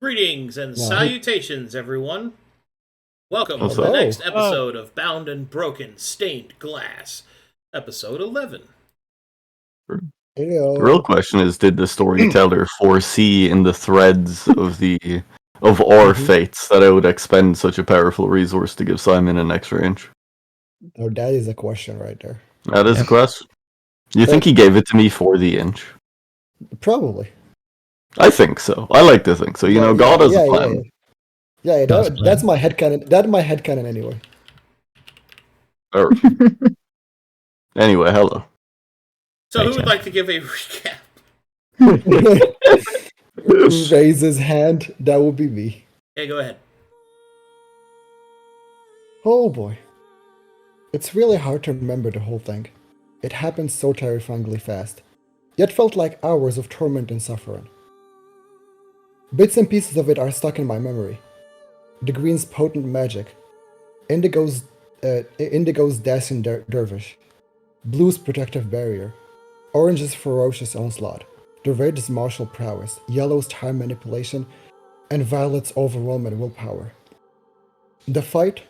Greetings and No. salutations, everyone. Welcome to the Hello. next episode of Bound and Broken Stained Glass, episode 11. Heyo. The real question is, did the storyteller foresee in the threads of our fates that I would expend such a powerful resource to give Simon an extra inch? Oh, that is a question right there. That is a question. You think he gave it to me for the inch? Probably. I think so. I like to think so. You know, God has a plan. Yeah, that's my headcanon. That's my headcanon anyway. Alright. Anyway, hello. So, who would like to give a recap? Raise his hand. That would be me. Yeah, go ahead. Oh boy. It's really hard to remember the whole thing. It happened so terrifyingly fast, yet felt like hours of torment and suffering. Bits and pieces of it are stuck in my memory. The green's potent magic, Indigo's dancing dervish, blue's protective barrier, orange's ferocious onslaught, the red's martial prowess, yellow's time manipulation, and violet's overwhelming willpower. The fight?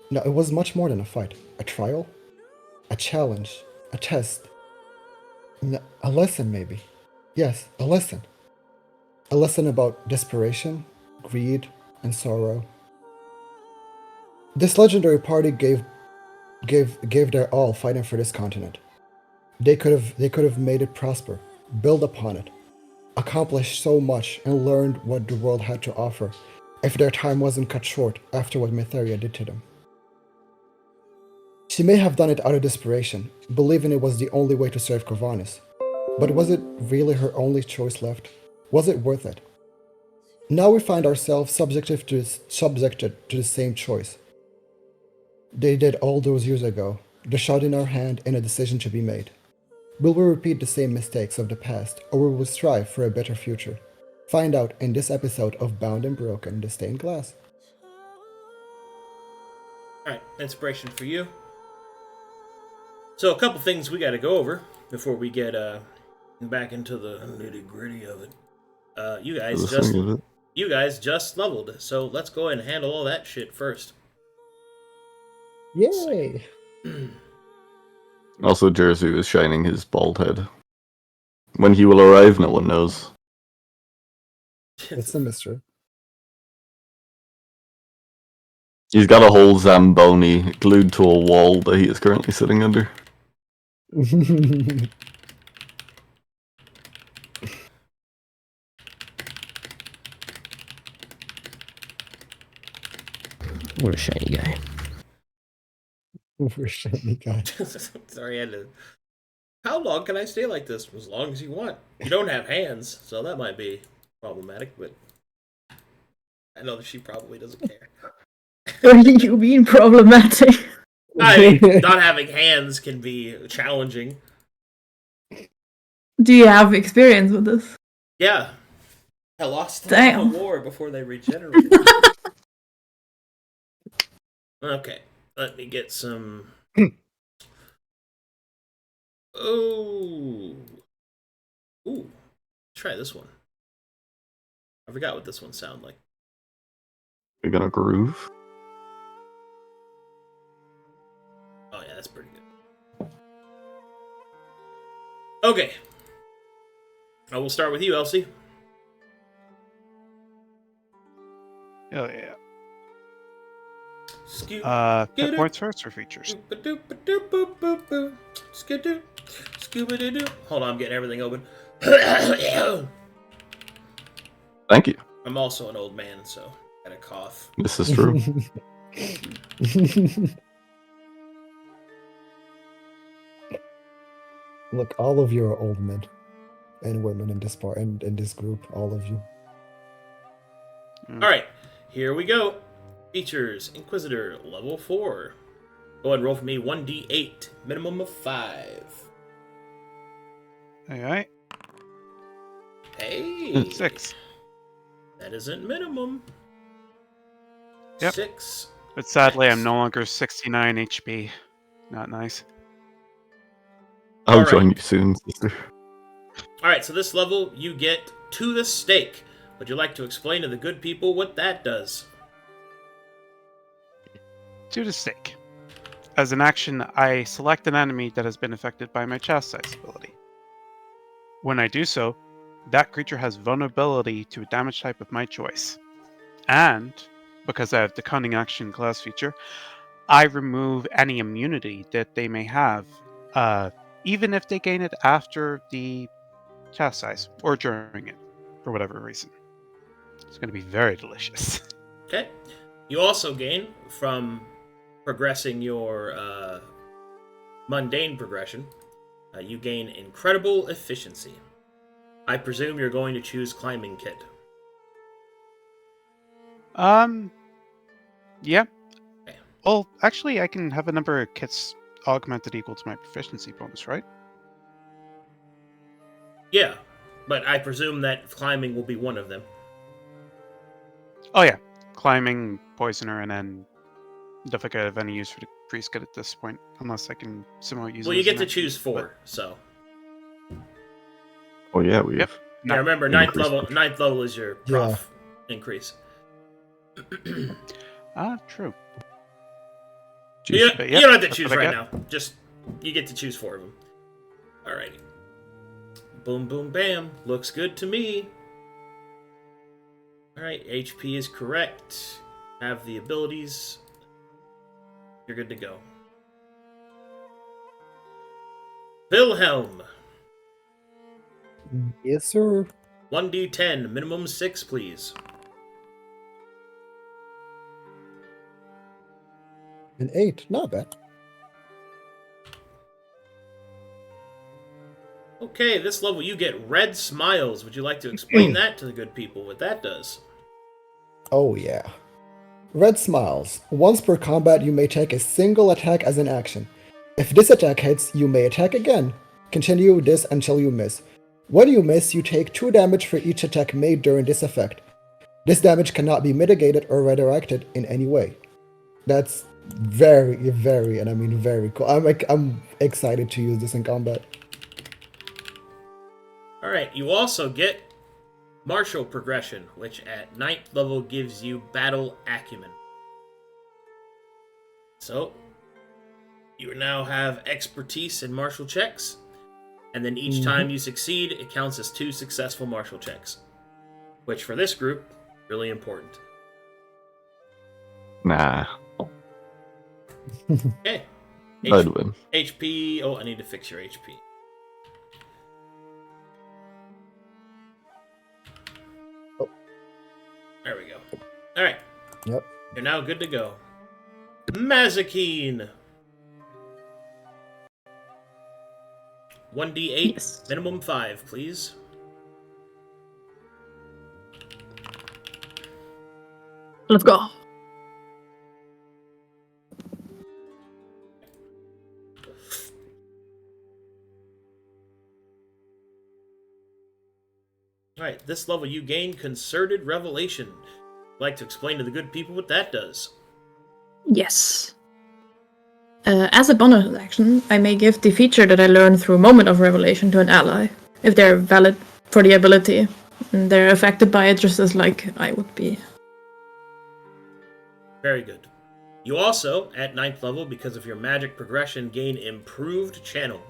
No, it was much more than a fight. A trial? A challenge? A test? No, a lesson, maybe. Yes, a lesson. A lesson about desperation, greed, and sorrow. This legendary party gave their all fighting for this continent. They could have made it prosper, build upon it, accomplished so much, and learned what the world had to offer if their time wasn't cut short after what Mytheria did to them. She may have done it out of desperation, believing it was the only way to serve Corvinus. But was it really her only choice left? Was it worth it? Now we find ourselves subjected to the same choice they did all those years ago, the shot in our hand and a decision to be made. Will we repeat the same mistakes of the past, or will we strive for a better future? Find out in this episode of Bound and Broken, the Stained Glass. Alright, inspiration for you. So, a couple things we gotta go over before we get back into the nitty-gritty of it. You guys just leveled, so let's go ahead and handle all that shit first. Yay! Also, Jarzu is shining his bald head. When he will arrive, no one knows. It's a mystery. He's got a whole Zamboni glued to a wall that he is currently sitting under. What a shiny guy. We're a shiny guy. Sorry, I had to... How long can I stay like this? As long as you want. You don't have hands, so that might be problematic, but... I know that she probably doesn't care. What do you mean problematic? I mean, not having hands can be challenging. Do you have experience with this? Yeah. I lost them in the war before they regenerated. Okay, let me get some... Oh. Ooh. Try this one. I forgot what this one sounded like. You're gonna groove? Oh yeah, that's pretty good. Okay. I will start with you, Elsie. Oh yeah. Hit points first or features? Hold on, I'm getting everything open. Thank you. I'm also an old man, so I got a cough. This is true. Look, all of you are old men and women in this part and in this group, all of you. Alright, here we go. Features, Inquisitor, level 4. Go ahead and roll for me 1d8, minimum of 5. Alright. Hey! 6. That isn't minimum. Yep. 6. But sadly, I'm no longer 69 HP. Not nice. I'll join you soon, sister. Alright, so this level, you get to the stake. Would you like to explain to the good people what that does? To the stake. As an action, I select an enemy that has been affected by my Chastise ability. When I do so, that creature has vulnerability to a damage type of my choice. And, because I have the Cunning Action class feature, I remove any immunity that they may have, even if they gain it after the Chastise, or during it, for whatever reason. It's going to be very delicious. Okay. You also gain, from progressing your mundane progression, you gain incredible efficiency. I presume you're going to choose climbing kit. Yeah. Okay. Well, actually, I can have a number of kits augmented equal to my proficiency bonus, right? Yeah, but I presume that climbing will be one of them. Oh yeah, climbing, poisoner, and then don't think I have any use for the priest kit at this point, unless I can somehow use. Well, it you as get an to action, choose 4, but- so. Oh yeah, we Yep. have. Yeah, remember, ninth increase. level is your prof increase. True. You, But you yep, don't have to that's choose what I right got. now. Just, you get to choose 4 of them. Alrighty. Boom, boom, bam. Looks good to me. Alright, HP is correct. Have the abilities. You're good to go. Wilhelm. Yes, sir. 1d10, minimum 6, please. An 8, not bad. Okay, this level you get red smiles. Would you like to explain that to the good people, what that does? Oh yeah. Red smiles. Once per combat, you may take a single attack as an action. If this attack hits, you may attack again. Continue this until you miss. When you miss, you take 2 damage for each attack made during this effect. This damage cannot be mitigated or redirected in any way. That's very, very, and I mean very cool. I'm excited to use this in combat. Alright, you also get martial progression, which at 9th level gives you battle acumen. So, you now have expertise in martial checks, and then each time you succeed, it counts as 2 successful martial checks. Which for this group, really important. Nah, Okay. I'd win. HP. Oh, I need to fix your HP. Oh. There we go. Alright. Yep. You're now good to go. Mazekeen. 1d8, Yes. minimum 5, please. Let's go. Alright, this level you gain Concerted Revelation. I'd like to explain to the good people what that does. Yes. As a bonus action, I may give the feature that I learned through Moment of Revelation to an ally, if they're valid for the ability, and they're affected by it just as like I would be. Very good. You also, at 9th level, because of your magic progression, gain Improved Channel,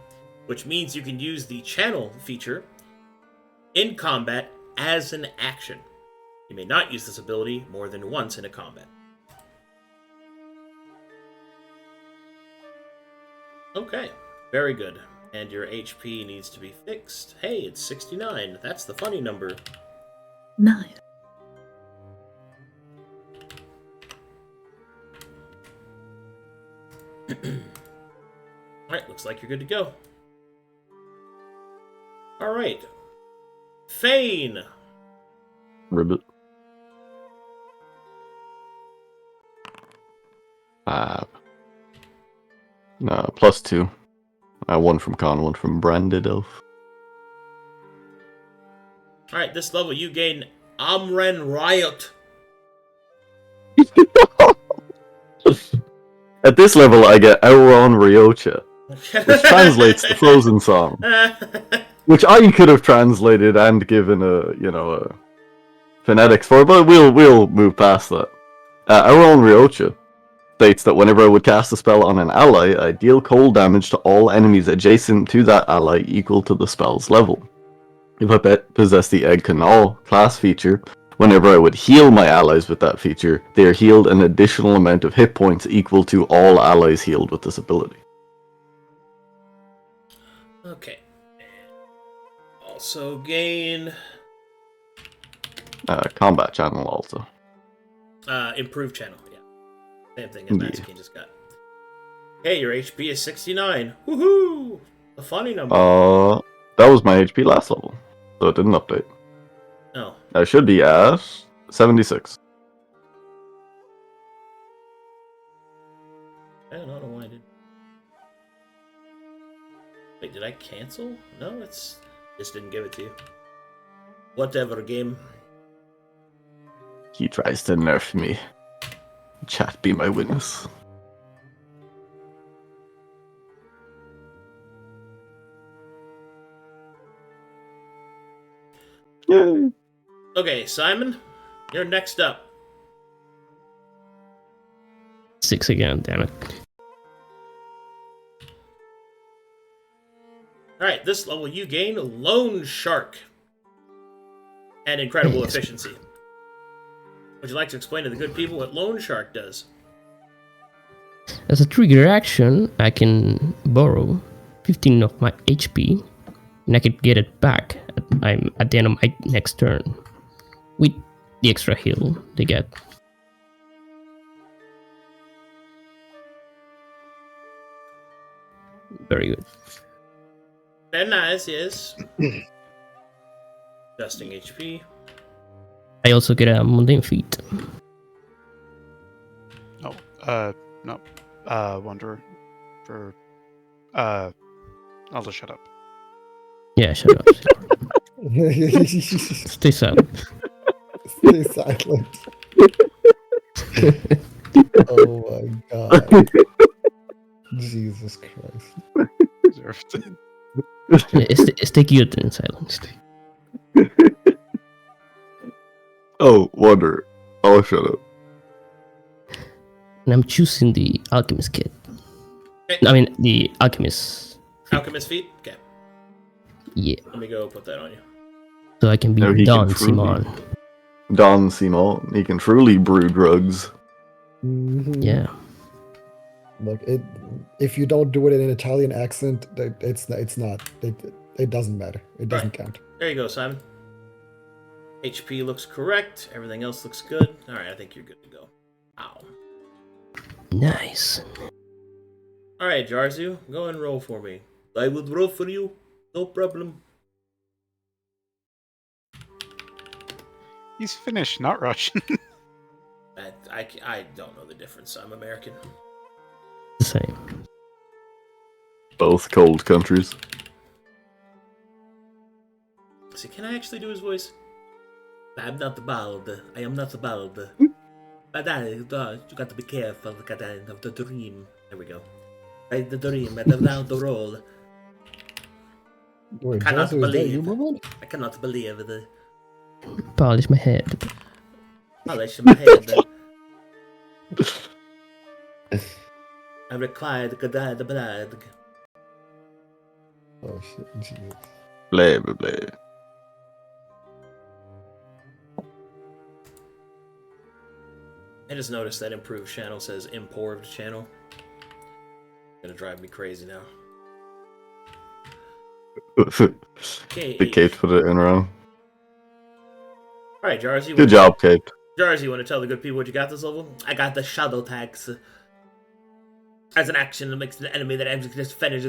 which means you can use the Channel feature in combat as an action. You may not use this ability more than once in a combat. Okay, very good. And your HP needs to be fixed. Hey, it's 69. That's the funny number. Nice. Alright, looks like you're good to go. Alright. Fane! Ribbit. No, +2. 1 from Con, 1 from Branded Elf. Alright, this level you gain Amren Riot. At this level, I get Auron Ryocha, which translates to Frozen Song, which I could have translated and given a phonetics for it, but we'll move past that. Our own Ryocha states that whenever I would cast a spell on an ally, I deal cold damage to all enemies adjacent to that ally equal to the spell's level. If I possess the Egg Canal class feature, whenever I would heal my allies with that feature, they are healed an additional amount of hit points equal to all allies healed with this ability. Okay. Also gain... Combat channel also. improved channel, yeah. Same thing as Mazekeen just got. Hey, your HP is 69. Woohoo! A funny number. That was my HP last level, so it didn't update. Oh. I should be at 76. I don't know why I didn't. Wait, did I cancel? No, it's just didn't give it to you. Whatever, game. He tries to nerf me. Chat be my witness. Yay. Okay, Simon, you're next up. 6 again, damn it. Alright, this level you gain Lone Shark. And incredible efficiency. Would you like to explain to the good people what Lone Shark does? As a trigger action, I can borrow 15 of my HP, and I can get it back at the end of my next turn, with the extra heal they get. Very good. Very nice, yes. Adjusting HP. I also get a mundane feat. No. Wanderer. For, I'll just shut up. Yeah, shut up. Stay silent. Stay silent. Oh my god. Jesus Christ. Deserved. Stay cute in silence. Oh, Wonder. I'll shut up. And I'm choosing the Alchemist kit. Okay. I mean, the Alchemist. Alchemist feat? Okay. Yeah. Let me go put that on you. So I can be No, he Don can truly- Simon. Don Simon. He can truly brew drugs. Mhm. Yeah. Look, if you don't do it in an Italian accent, it's not. It doesn't matter. It doesn't count. There you go, Simon. HP looks correct. Everything else looks good. Alright, I think you're good to go. Ow. Nice. Alright, Jarzu, go and roll for me. I would roll for you. No problem. He's Finnish, not Russian. I don't know the difference. I'm American. The same. Both cold countries. See, can I actually do his voice? I'm not bald. I am not bald. But you got to be careful of the dream. There we go. The dream, and now the roll. Wait, Cannot Jarzu, is that believe. you, Rowen? I cannot believe the Polish my head. polish in my head. I required the blood. Oh shit, Jesus. Blah, blah, blah. I just noticed that improved channel says improved channel. Gonna drive me crazy now. Okay. The Kate put it in wrong. Alright, Jarzu. Good job, Kate. Jarzu, you want to tell the good people what you got this level? I got the shadow tags. As an action that makes the enemy that I'm just finished.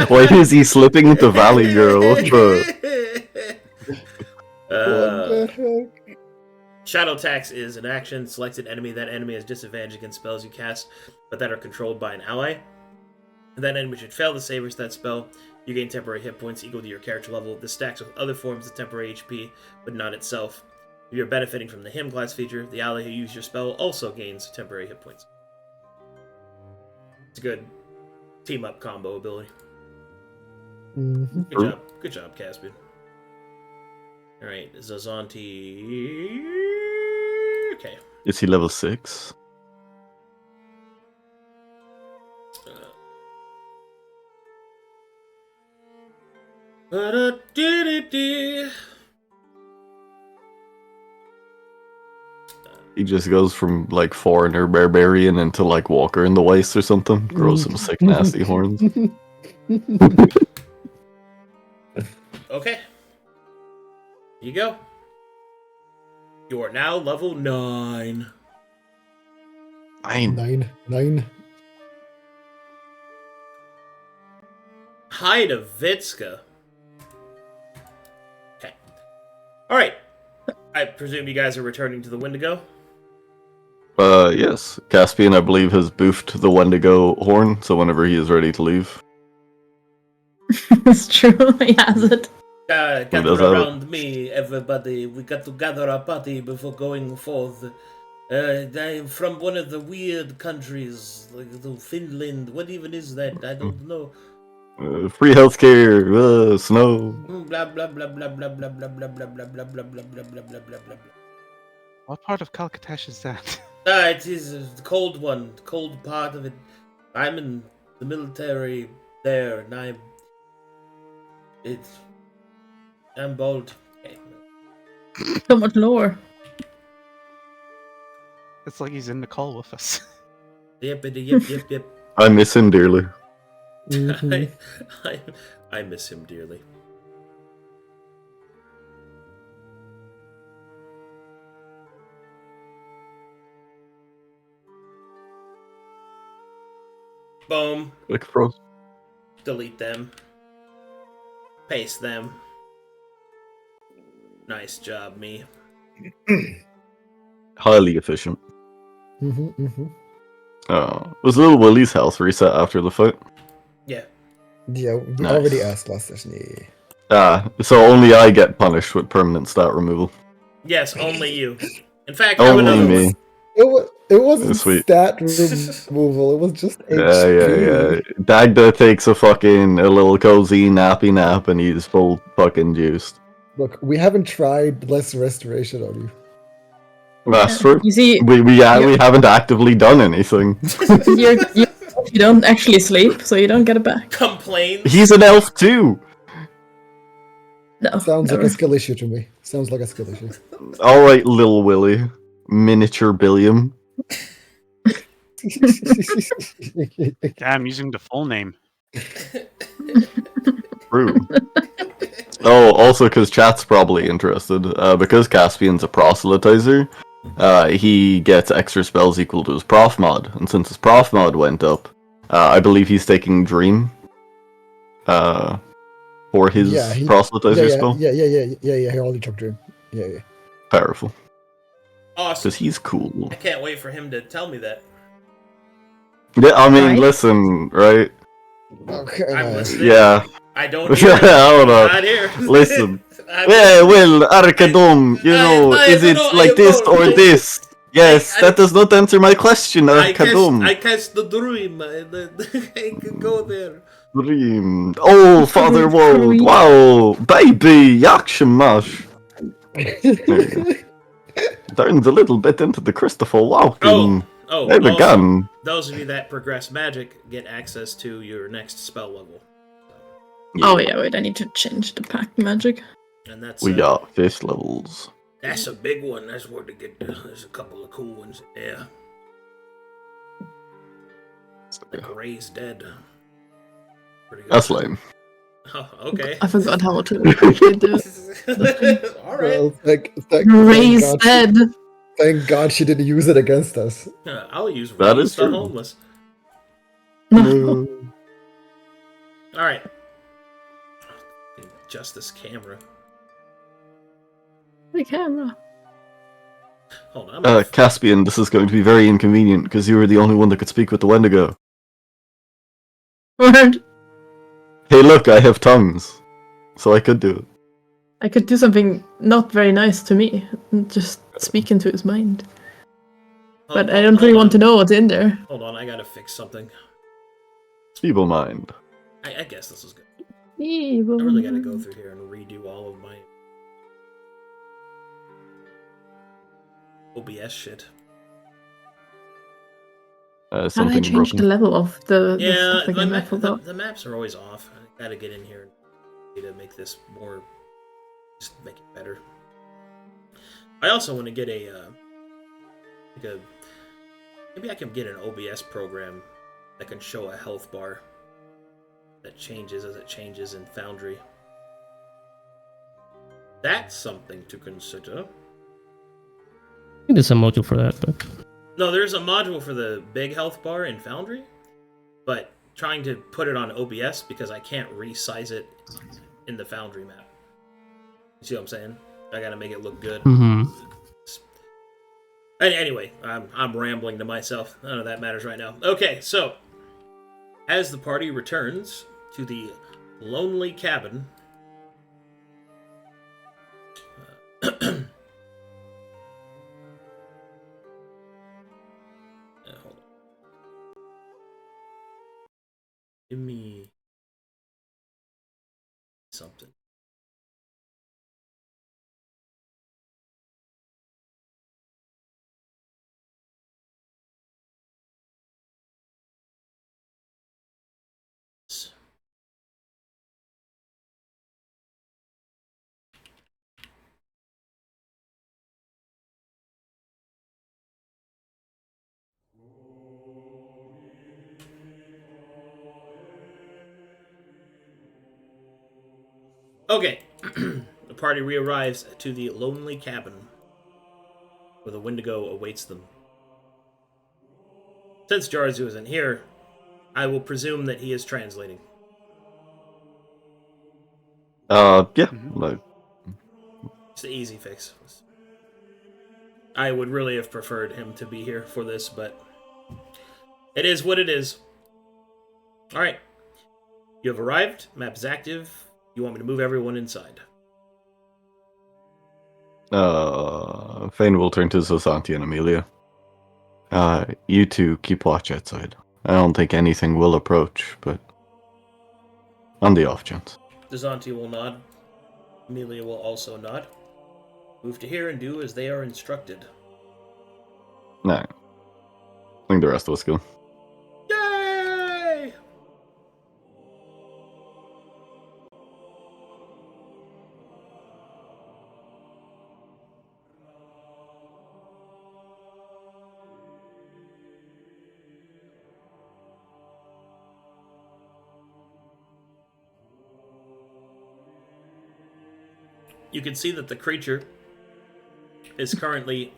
Why is he slipping into Valley Girl? What the? What the heck? Shadow Tax is an action. Selected enemy. That enemy has disadvantage against spells you cast, but that are controlled by an ally. And that enemy should fail to save or that spell. You gain temporary hit points equal to your character level. This stacks with other forms of temporary HP, but not itself. If you're benefiting from the Him class feature, the ally who used your spell also gains temporary hit points. It's a good team-up combo ability. Mhm. Good job. Good job, Caspian. Alright, Zazanti. Okay. Is he level 6? He just goes from like foreigner barbarian into like walker in the waste or something. Grows some sick nasty horns. Okay. You go. You are now level 9. 9. Hi to Vitska. Okay. Alright. I presume you guys are returning to the Wendigo? Yes. Caspian, I believe, has boofed the Wendigo horn, so whenever he is ready to leave. It's true, he has it. Gather around me, everybody. We got to gather our party before going forth. I am from one of the weird countries, like Finland. What even is that? I don't know. Free healthcare, snow. Blah blah blah blah blah blah blah blah blah blah blah blah blah blah blah blah blah blah blah. What part of Calcutta is that? It is the cold one, the cold part of it. I'm in the military there, and I'm bold. Okay. So much lower. It's like he's in the call with us. Yep. I miss him dearly. I miss him dearly. Boom. Like frost. Delete them. Paste them. Nice job, me. Highly efficient. Was Little Willie's health reset after the fight? Yeah. Yeah, we Nice. already asked last session. So only I get punished with permanent stat removal. Yes, only you. In fact, Only me. It wasn't Sweet. stat removal, it was just HP. Yeah. Dagda takes a little cozy nappy nap and he's full fucking juiced. Look, we haven't tried less restoration on you. That's true. You see, We haven't actively done anything. you don't actually sleep, so you don't get it back. Complain. He's an elf too. No. Sounds like never. a skill issue to me. Sounds like a skill issue. Alright, Lil Willie. Miniature Billiam. Damn, using the full name. True. Oh, also because chat's probably interested. Because Caspian's a proselytizer, he gets extra spells equal to his prof mod. And since his prof mod went up, I believe he's taking Dream for his proselytizer spell. Yeah, he already took Dream. Yeah. Powerful. Awesome. Because he's cool. I can't wait for him to tell me that. Yeah, I mean, Right. listen, right? Okay. I'm listening. Yeah. I don't hear it. Hold I'm on. not here. Listen. I'm- Yeah, well, Arcadum, is it like this or this? Yes, that does not answer my question, I Arcadum. cast the dream. I can go there. Dream. Oh, Father World, wow, baby, Yakshamash. Turns a little bit into the Christopher Walken. Oh, There we also, go. those of you that progress magic get access to your next spell level. Oh yeah, wait, I need to change the pack magic. And that's We got 5th levels. that's a big one. That's where to get. There's a couple of cool ones. Yeah. Like Ray's dead. Pretty good. That's lame. Oh, okay. I forgot how to actually do it. All right. Well, thank Ray's God, dead. thank God she didn't use it against us. I'll use That Raise is the true. Homeless. No. All right. Adjust this camera. The camera. Hold on. Caspian, this is going to be very inconvenient because you were the only one that could speak with the Wendigo. Word. Hey, look, I have tongues, so I could do it. I could do something not very nice to me, and just speak into his mind. But I don't really want to know what's in there. Hold on, I gotta fix something. Feeble mind. I guess this is good. Evil I really gotta go man. through here and redo all of my OBS shit. How do I Something change broken. the level of the Yeah, stuff again? I forgot. the maps are always off. I gotta get in here to make this more, just make it better. I also want to get maybe I can get an OBS program that can show a health bar that changes as it changes in Foundry. That's something to consider. I think there's a module for that, but No, there's a module for the big health bar in Foundry, but trying to put it on OBS because I can't resize it in the Foundry map. You see what I'm saying? I gotta make it look good. Anyway, I'm rambling to myself. None of that matters right now. Okay, so as the party returns to the lonely cabin, hold on. Give me something. Okay, the party re-arrives to the lonely cabin where the Wendigo awaits them. Since Jarzu isn't here, I will presume that he is translating. Yeah. Like, It's the easy fix. I would really have preferred him to be here for this, but it is what it is. Alright. You have arrived. Map is active. You want me to move everyone inside? Fane will turn to Zosanti and Amelia. You two keep watch outside. I don't think anything will approach, but on the off chance. Dezanti will nod. Amelia will also nod. Move to here and do as they are instructed. No. I think the rest of us go. Yay! You can see that the creature is currently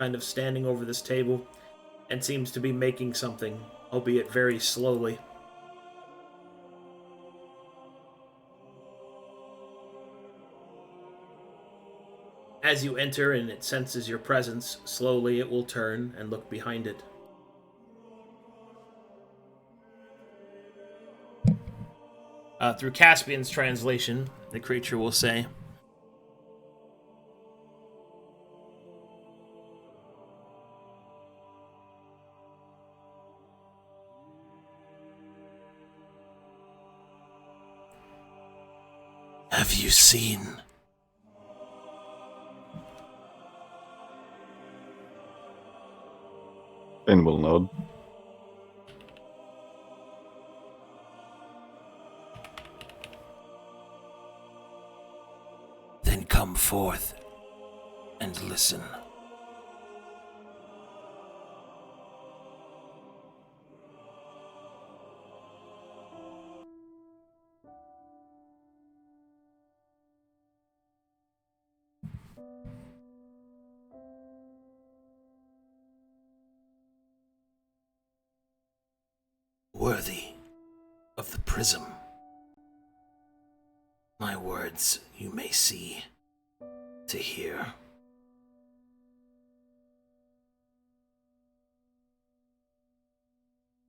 kind of standing over this table and seems to be making something, albeit very slowly. As you enter and it senses your presence, slowly it will turn and look behind it. Through Caspian's translation, the creature will say, "Have you seen?" Fane will nod. Then come forth and listen. Worthy of the prism, my words you may see, to hear.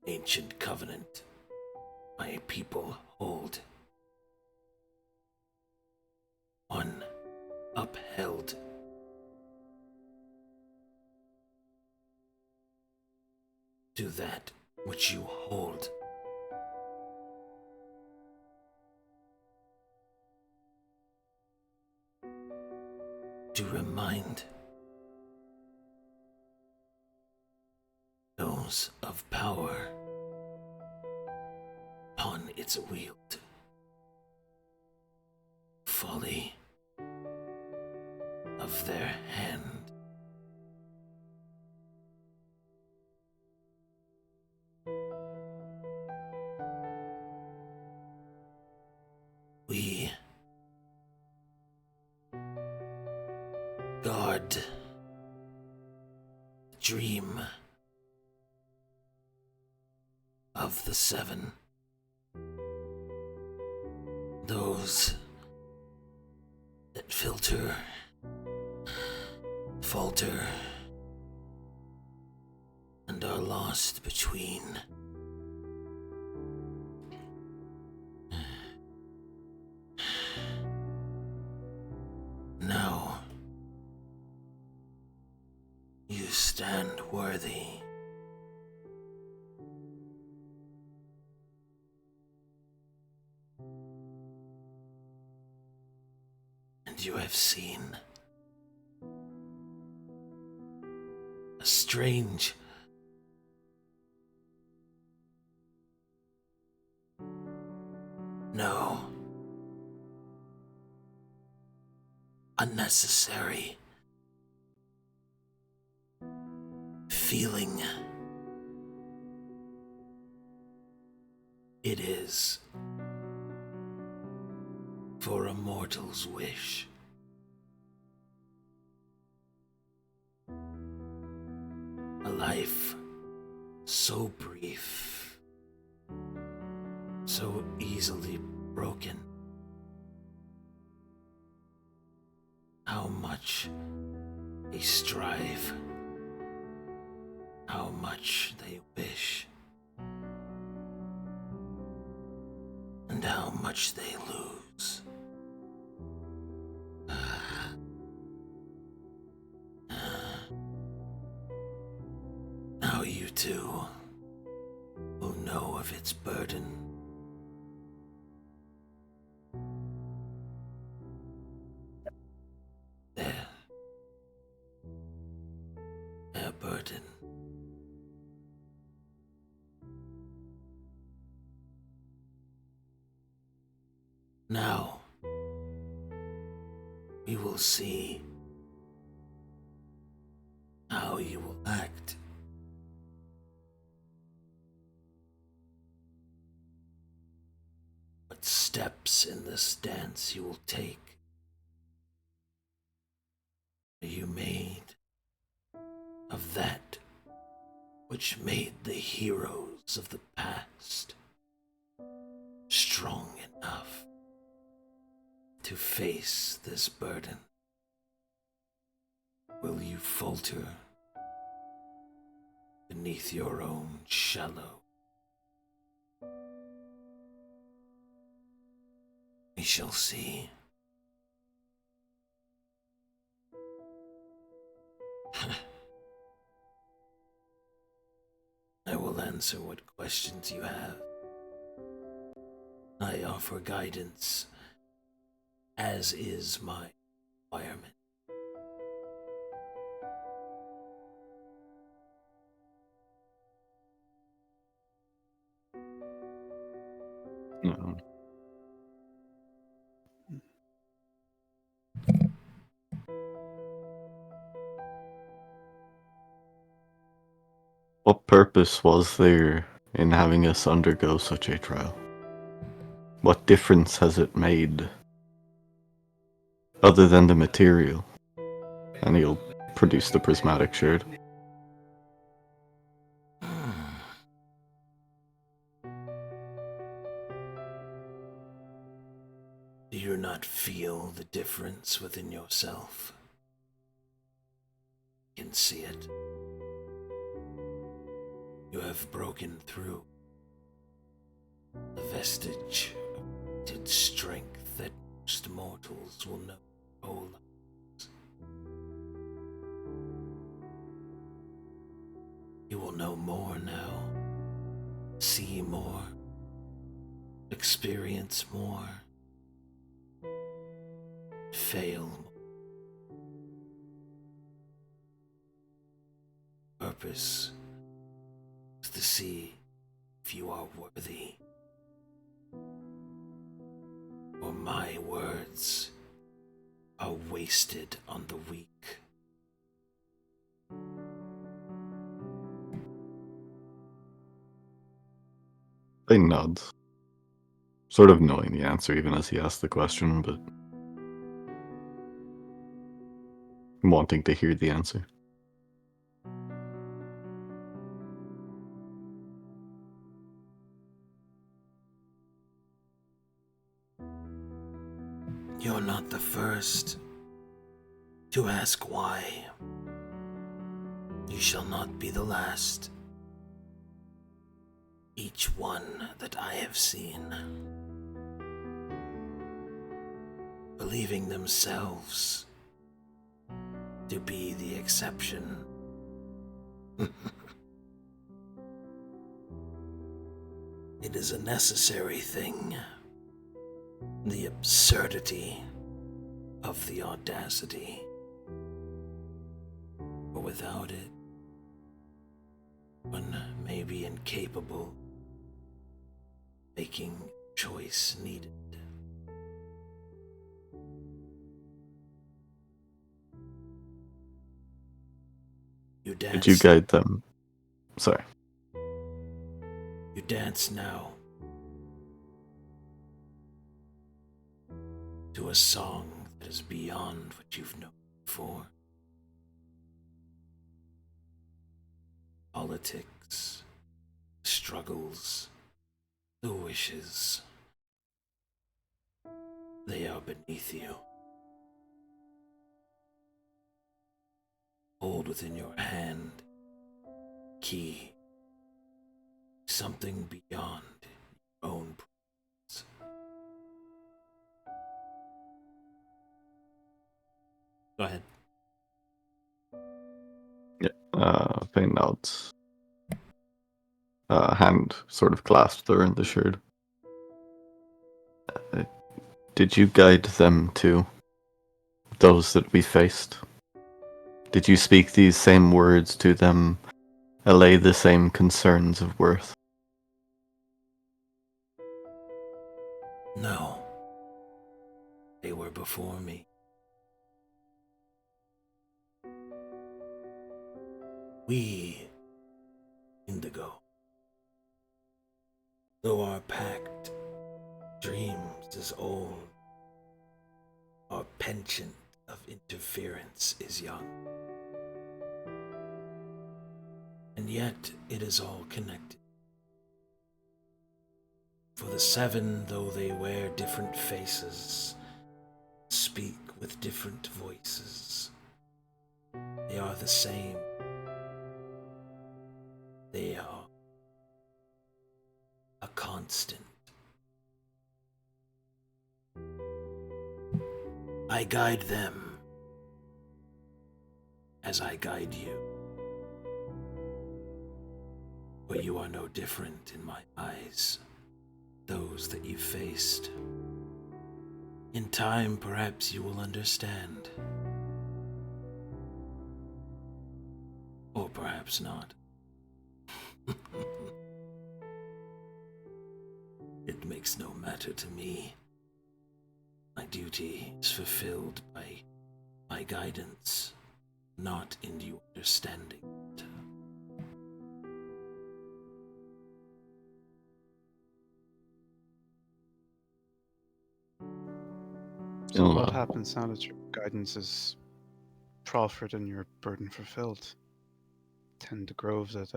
Ancient covenant my people hold. One upheld. Do that which you hold. To remind shadows of power upon its wield. Folly of their hand. We guard the dream of the seven. Those that filter, falter, and are lost between. Now, you stand worthy. And you have seen a strange no, unnecessary feeling. It is for a mortal's wish. A life so brief, so easily broken. How much they strive, how much they wish, and how much they lose. Now you two will know of its burden. Their burden. Now, we will see how you will act. What steps in this dance you will take. Are you made of that which made the heroes of the past strong enough to face this burden? Will you falter beneath your own shallow? We shall see. I will answer what questions you have. I offer guidance, as is my requirement. No. What purpose was there in having us undergo such a trial? What difference has it made? Other than the material. And he'll produce the prismatic shard. Do you not feel the difference within yourself? You can see it. You have broken through the vestige of strength that most mortals will know their whole lives. You will know more now, see more, experience more, fail more. Purpose to see if you are worthy. For my words are wasted on the weak. Fane nods, sort of knowing the answer even as he asked the question, but wanting to hear the answer. You're not the first to ask why. You shall not be the last. Each one that I have seen, believing themselves to be the exception. It is a necessary thing. The absurdity of the audacity. For without it, one may be incapable of making choice needed. You dance. Did you guide them? Sorry. You dance now to a song that is beyond what you've known before. Politics, struggles, the wishes, they are beneath you. Hold within your hand key, something beyond your own presence. Go ahead. Yeah, Fane nods. Hand sort of clasped around the shirt. Did you guide them to those that we faced? Did you speak these same words to them, allay the same concerns of worth? No. They were before me. We, Indigo, though our pact dreams is old, our penchant of interference is young. And yet it is all connected. For the seven, though they wear different faces, speak with different voices, they are the same. They are a constant. I guide them as I guide you. But you are no different in my eyes, those that you faced. In time, perhaps you will understand. Or perhaps not. It makes no matter to me. My duty is fulfilled by my guidance, not in you understanding it. So what happens now that your guidance is proffered and your burden fulfilled? Tend to groves that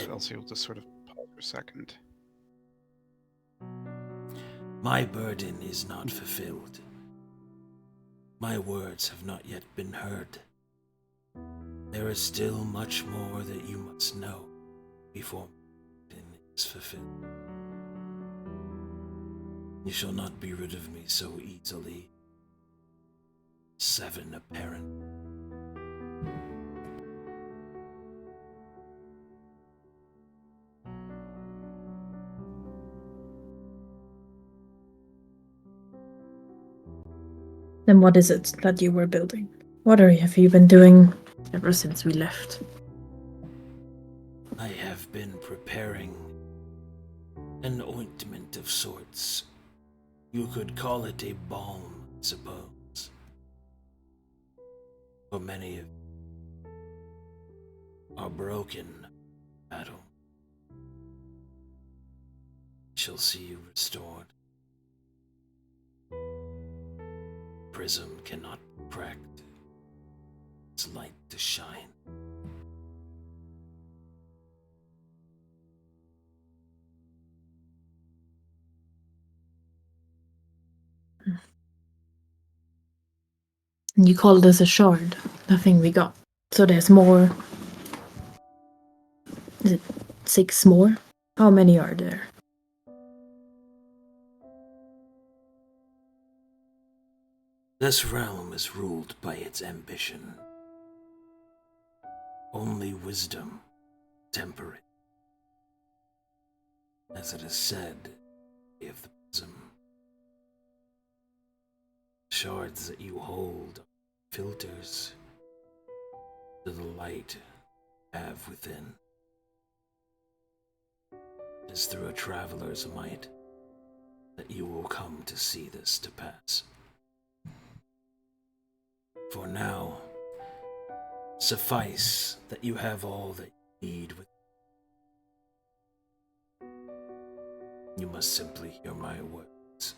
Elsie will just sort of pause for a second. My burden is not fulfilled. My words have not yet been heard. There is still much more that you must know before my burden is fulfilled. You shall not be rid of me so easily. Seven apparent. Then what is it that you were building? What have you been doing ever since we left. I have been preparing an ointment of sorts. You could call it a balm, I suppose. For many of you are broken in battle. I shall see you restored. Prism cannot be cracked. Its light to shine. You call this a shard, the thing we got. So there's more. Is it 6 more? How many are there? This realm is ruled by its ambition. Only wisdom temper it. As it is said, of the prism. Shards that you hold are filters to the light you have within. It is through a traveler's might that you will come to see this to pass. For now, suffice that you have all that you need with you must simply hear my words.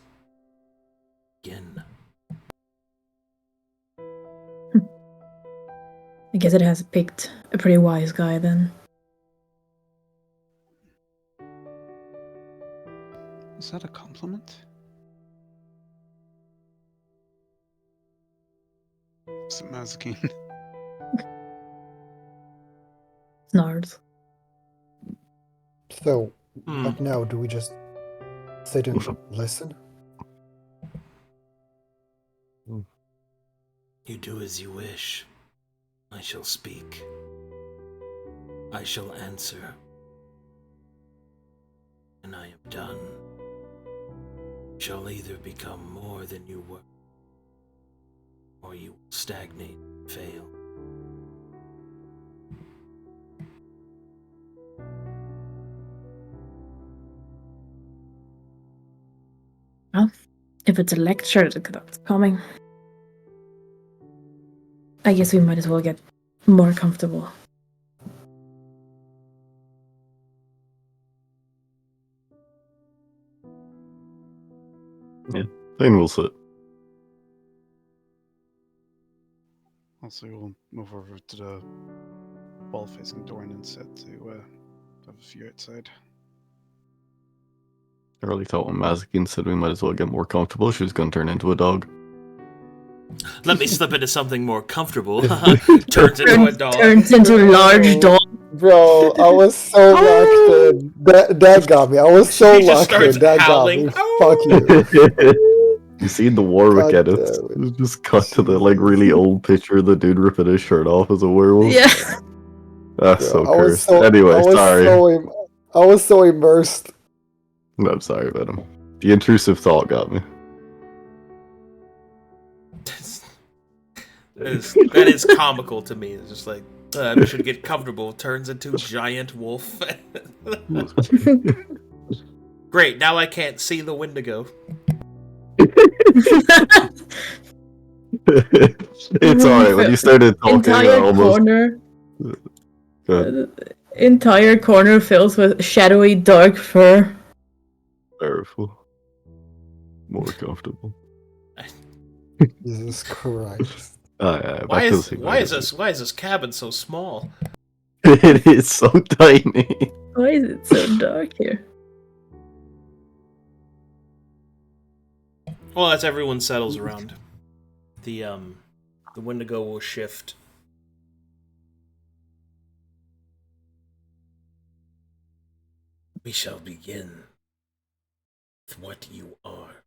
Again. I guess it has picked a pretty wise guy then. Is that a compliment? Is it Mazekeen? Snarls. So, what now? Do we just sit and listen? You do as you wish. I shall speak. I shall answer. And I am done. You shall either become more than you were, or you will stagnate and fail. Well, if it's a lecture that's coming, I guess we might as well get more comfortable. Yeah, Fane will sit. Also, we'll move over to the wall facing Doran and sit to have a few outside. I really thought when Mazekeen said we might as well get more comfortable, she was going to turn into a dog. Let me slip into something more comfortable. Turns into a dog. Turns into a large dog. Bro, I was so locked in. That got me. I was so She just locked in. starts That howling. got me. Fuck you. You seen the Warwick God edits? damn it. It's just cut to the like really old picture of the dude ripping his shirt off as a werewolf. Yeah. That's so I was cursed. Anyway, sorry. I was so immersed. No, I'm sorry, Venom. The intrusive thought got me. That is comical to me. It's just like, we should get comfortable. Turns into giant wolf. Great, now I can't see the Wendigo. It's alright, when you started talking, Entire corner. Entire corner fills with shadowy dark fur. Powerful. More comfortable. Jesus Christ. Why is this cabin so small? It is so tiny. Why is it so dark here? Well, as everyone settles around, the Wendigo will shift. We shall begin with what you are.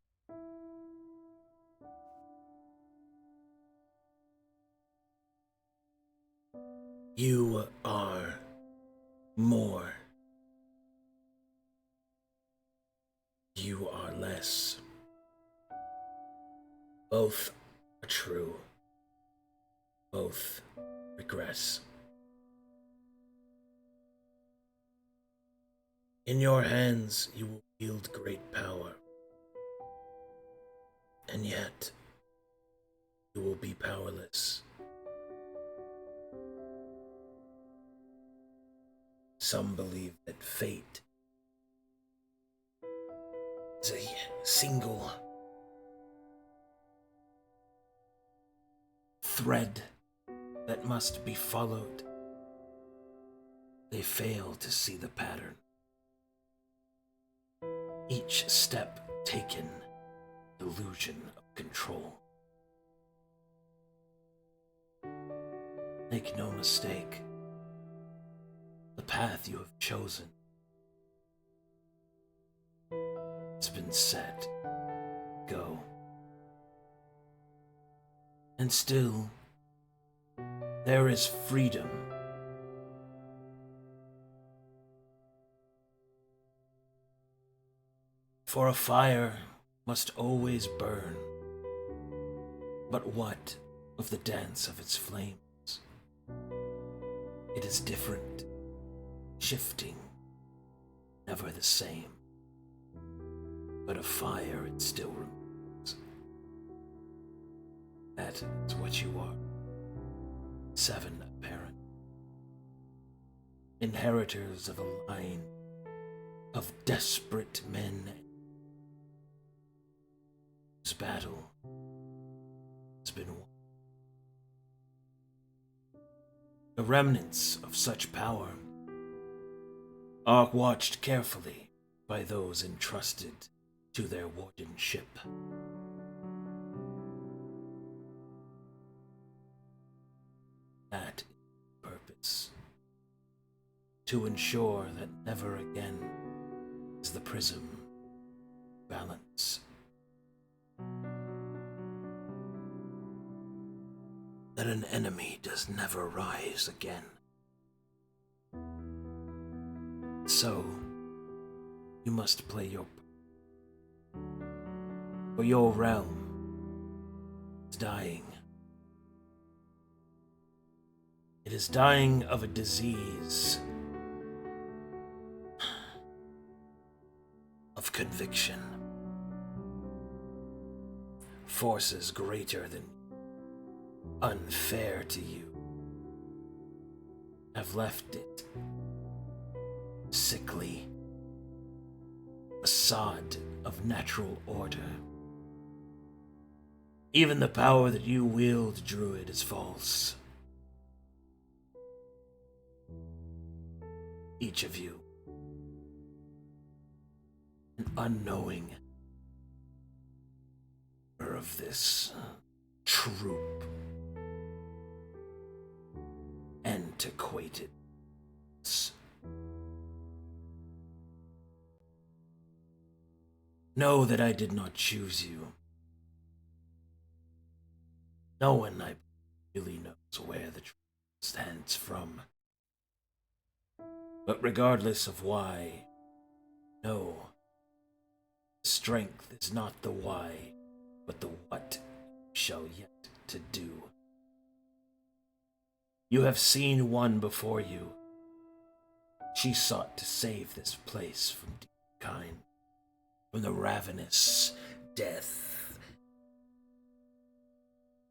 You are more. You are less. Both are true. Both regress. In your hands you will wield great power, and yet you will be powerless. Some believe that fate is a single thread that must be followed. They fail to see the pattern. Each step taken, illusion of control. Make no mistake, the path you have chosen has been set. Go. And still, there is freedom. For a fire must always burn. But what of the dance of its flames? It is different, shifting, never the same. But a fire it still remains. That is what you are. 7 apparent. Inheritors of a line of desperate men whose battle has been won. The remnants of such power are watched carefully by those entrusted to their wardenship. That is the purpose. To ensure that never again is the prism balance. That an enemy does never rise again. So, you must play your part. For your realm is dying. It is dying of a disease of conviction. Forces greater than unfair to you have left it sickly, a sod of natural order. Even the power that you wield, Druid, is false. Each of you, an unknowing member of this troop, antiquated. Know that I did not choose you. No one, I really knows where the truth stands from. But regardless of why, no, strength is not the why, but the what you shall yet to do. You have seen one before you. She sought to save this place from kind, from the ravenous death,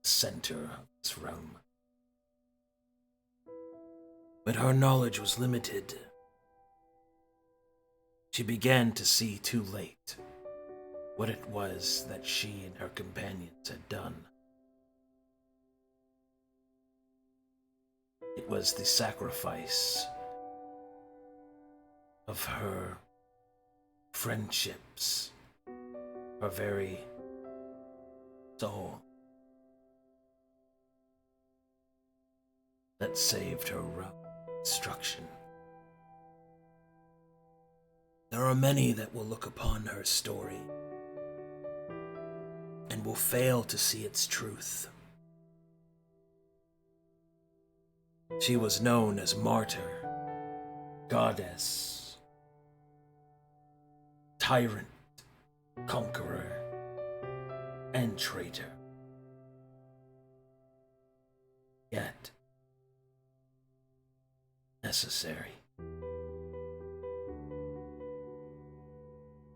center of this realm. But her knowledge was limited. She began to see too late what it was that she and her companions had done. It was the sacrifice of her friendships, her very soul, that saved her realm destruction. There are many that will look upon her story and will fail to see its truth. She was known as martyr, goddess, tyrant, conqueror, and traitor. Yet, necessary.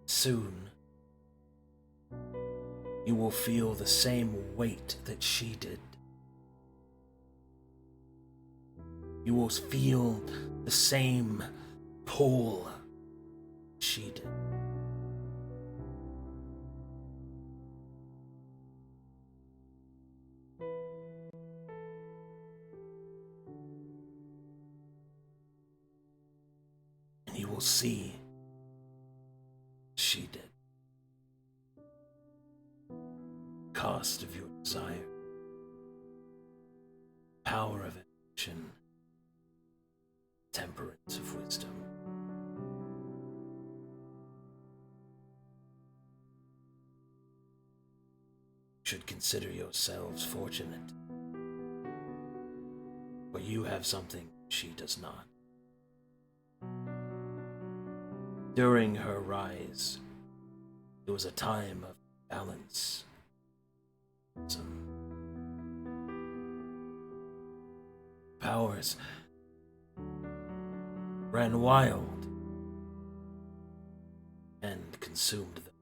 Soon, you will feel the same weight that she did. You will feel the same pull she did. And you will see she did. Cost of your desire, power of action, temperance of wisdom. You should consider yourselves fortunate, for you have something she does not. During her rise, it was a time of balance. Some powers ran wild and consumed them.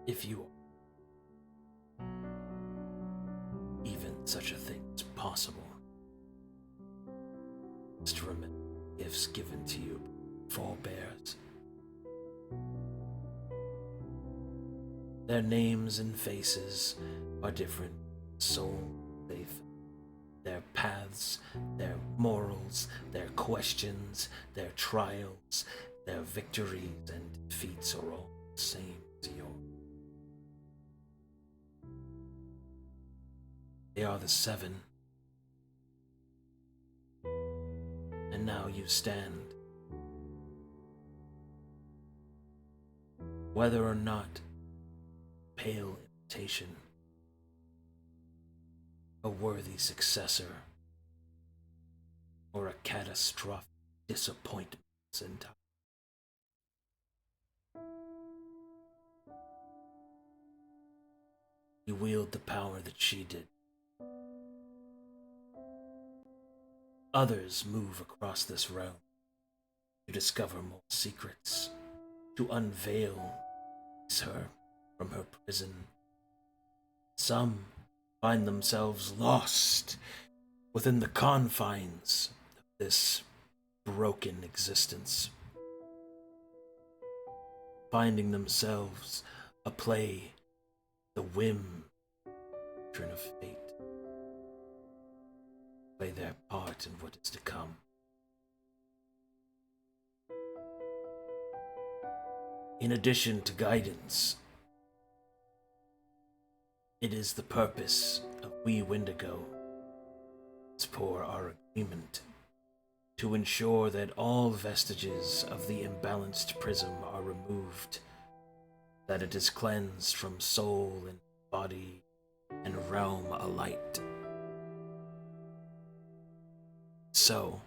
If you are, even such a thing is possible, just remember gifts given to you forebears. Their names and faces are different, so their paths, their morals, their questions, their trials, their victories and defeats are all the same as yours. They are the seven. And now you stand. Whether or not pale imitation, a worthy successor, or a catastrophic disappointment in time. You wield the power that she did. Others move across this realm to discover more secrets, to unveil her from her prison. Some find themselves lost within the confines of this broken existence, finding themselves a play, the whim, turn of fate, play their part in what is to come. In addition to guidance, it is the purpose of we Wendigo, as per our agreement, to ensure that all vestiges of the imbalanced prism are removed, that it is cleansed from soul and body and realm alike. So,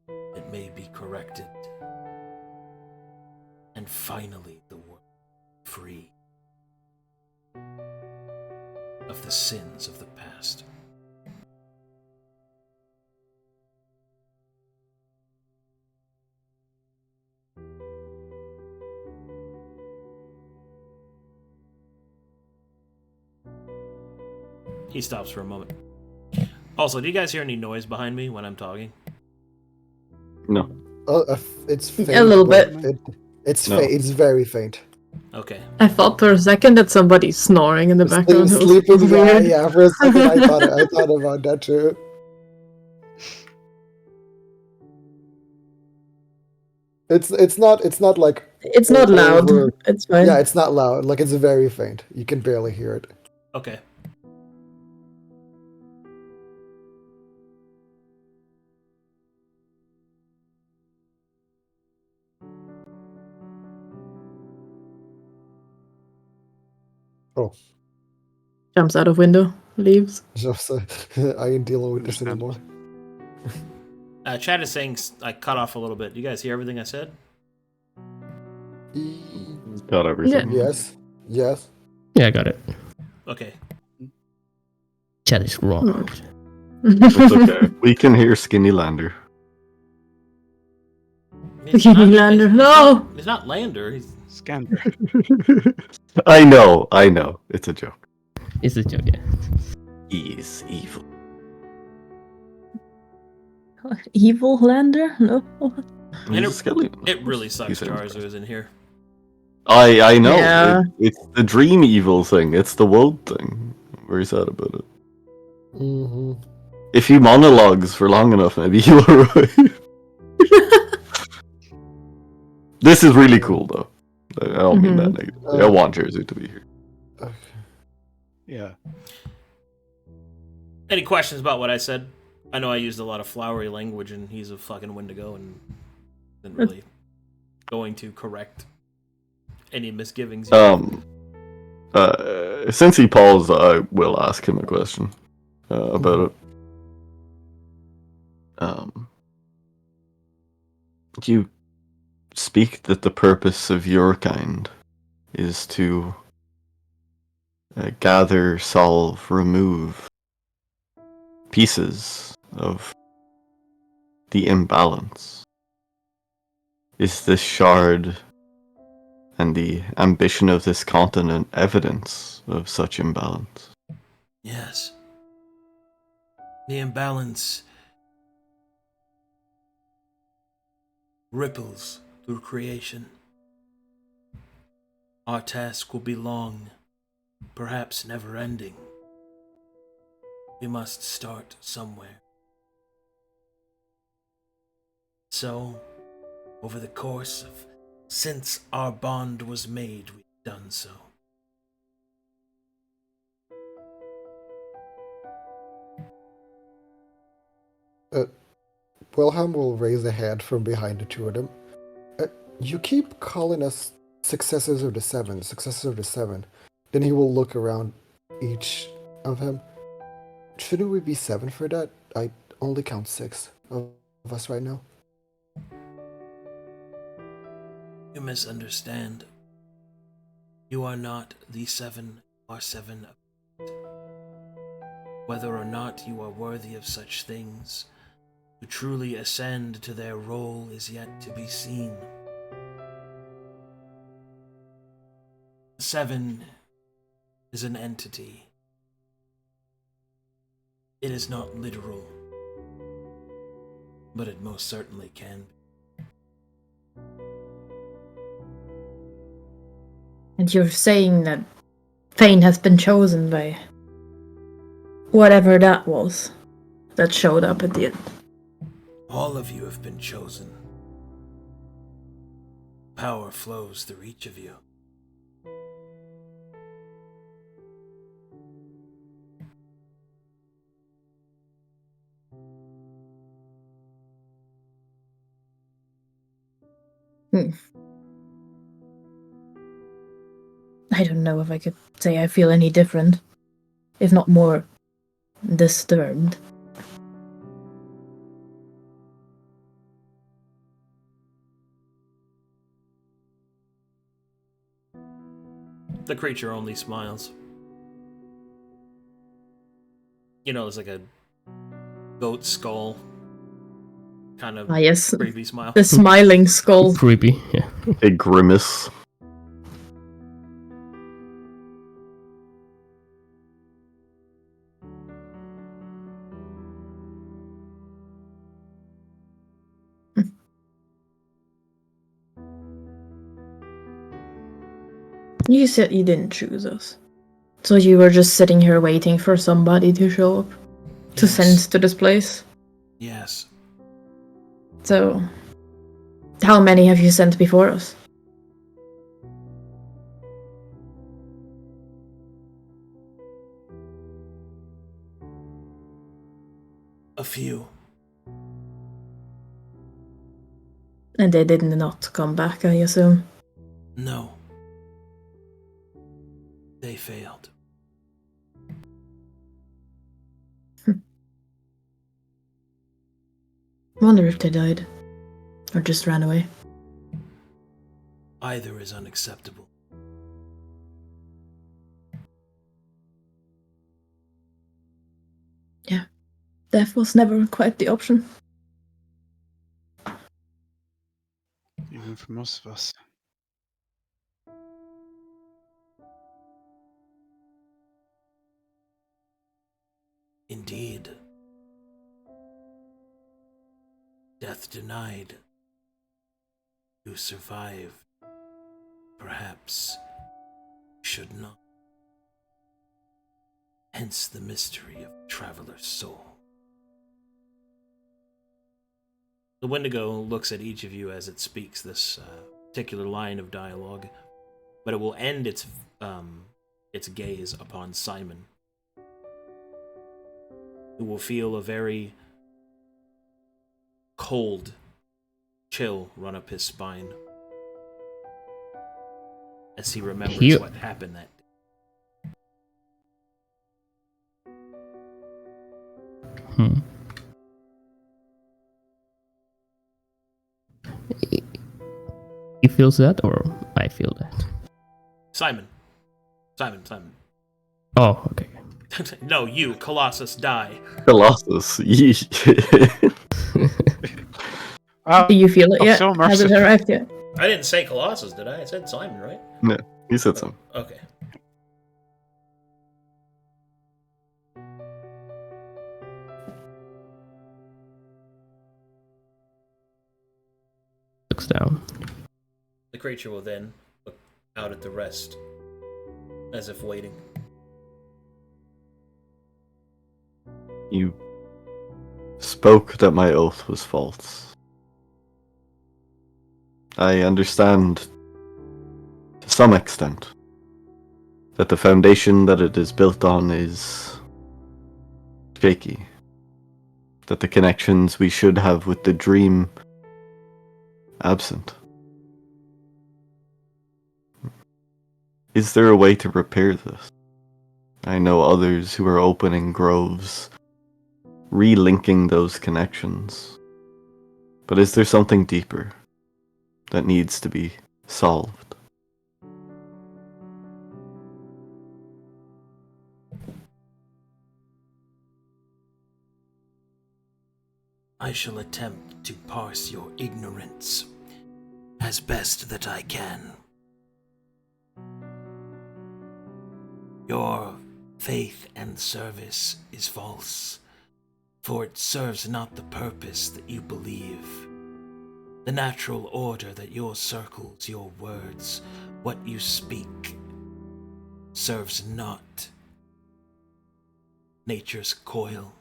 it may be corrected, and finally the world free of the sins of the past. He stops for a moment. Also, do you guys hear any noise behind me when I'm talking? No. It's faint. A little bit. It's No. It's very faint. Okay. I thought for a second that somebody's snoring in the background. It was Sleeping, weird. yeah. For a second, I thought about that too. It's not like It's not loud. over- It's fine. Yeah, it's not loud. Like, it's very faint. You can barely hear it. Okay. Oh, Jumps out of window, leaves. just I ain't dealing with this anymore. Chat is saying I cut off a little bit. You guys hear everything I said? Got everything. Yes. Yeah, I got it. Okay. Chat is wrong. It's okay. We can hear Skinny Lander. Skinny Lander. No! He's not Lander. He's Scander. I know. It's a joke. It's a joke, yeah. He is evil. Evil Lander? No. He's a skeleton. It really sucks He's Jarzu is in here. I know. Yeah. It's the dream evil thing. It's the world thing. I'm very sad about it. Mm-hmm. If he monologues for long enough, maybe he'll arrive. This is really cool, though. I don't mean that negatively. I want Jarzu to be here. Yeah. Any questions about what I said? I know I used a lot of flowery language, and he's a fucking Wendigo, and isn't really going to correct any misgivings. Since he paused, I will ask him a question about it. You speak that the purpose of your kind is to gather, solve, remove pieces of the imbalance. Is this shard and the ambition of this continent evidence of such imbalance? Yes. The imbalance ripples through creation. Our task will be long, perhaps never-ending. We must start somewhere. So, over the course of since our bond was made, we've done so. Wilhelm will raise a hand from behind the two of them. You keep calling us successors of the seven. Then he will look around each of them. Shouldn't we be 7 for that? I only count 6 of us right now. You misunderstand. You are not the 7, or 7. Whether or not you are worthy of such things, to truly ascend to their role is yet to be seen. 7 is an entity. It is not literal, but it most certainly can be. And you're saying that Fane has been chosen by whatever that was that showed up at the end. All of you have been chosen. Power flows through each of you. I don't know if I could say I feel any different, if not more disturbed. The creature only smiles. You know, it's like a goat skull kind of Yes, creepy smile. the smiling skull. Creepy, yeah. A grimace. You said you didn't choose us. So you were just sitting here waiting for somebody to show up? To Yes. send to this place? Yes. So, how many have you sent before us? A few. And they did not come back, I assume. No. They failed. Wonder if they died. Or just ran away. Either is unacceptable. Death was never quite the option. Even for most of us. Indeed. Death denied. You survived. Perhaps you should not. Hence the mystery of the traveler's soul. The Wendigo looks at each of you as it speaks this particular line of dialogue, but it will end its gaze upon Simon, who will feel a very cold chill run up his spine as he remembers what happened that day. He feels that, or I feel that? Simon. Oh, okay. No, you, Colossus, die. Colossus. Yeesh. Do you feel it yet? So Has it arrived yet? I didn't say Colossus, did I? I said Simon, right? No, he said something. Okay. Looks down. The creature will then look out at the rest, as if waiting. You spoke that my oath was false. I understand, to some extent, that the foundation that it is built on is shaky. That the connections we should have with the dream absent. Is there a way to repair this? I know others who are opening groves, relinking those connections. But is there something deeper that needs to be solved? I shall attempt to parse your ignorance as best that I can. Your faith and service is false, for it serves not the purpose that you believe. The natural order that your circles, your words, what you speak, serves not nature's coil,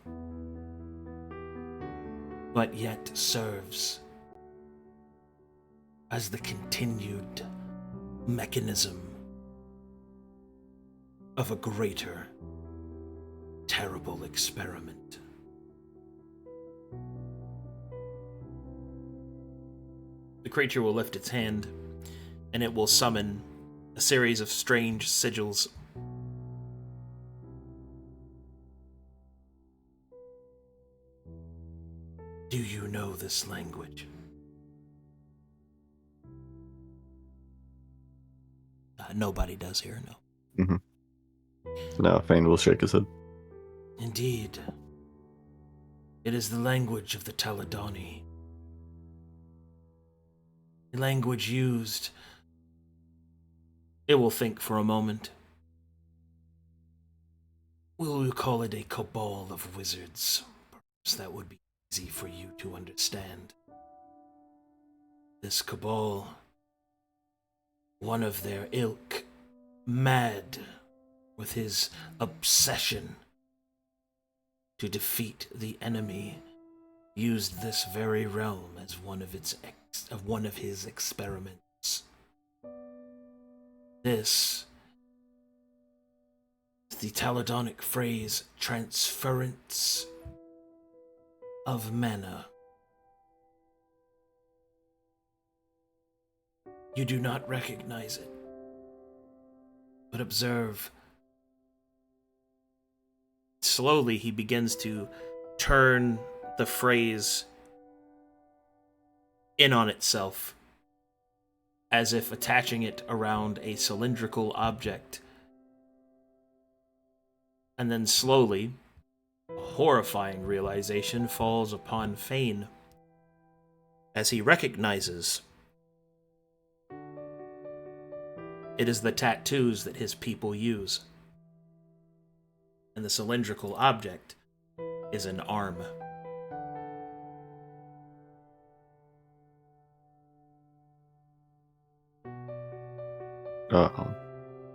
but yet serves as the continued mechanism of a greater, terrible experiment. The creature will lift its hand, and it will summon a series of strange sigils. Do you know this language? Nobody does here, no. Mm-hmm. No, Fane will shake his head. Indeed. It is the language of the Taladani. The language used. It will think for a moment. Will we call it a cabal of wizards? Perhaps that would be easy for you to understand. This cabal, one of their ilk, mad with his obsession to defeat the enemy, used this very realm as one of his experiments. This is the Taladonic phrase transference of mana. You do not recognize it, but observe. Slowly, he begins to turn the phrase in on itself, as if attaching it around a cylindrical object. And then slowly, a horrifying realization falls upon Fane as he recognizes it is the tattoos that his people use. And the cylindrical object is an arm.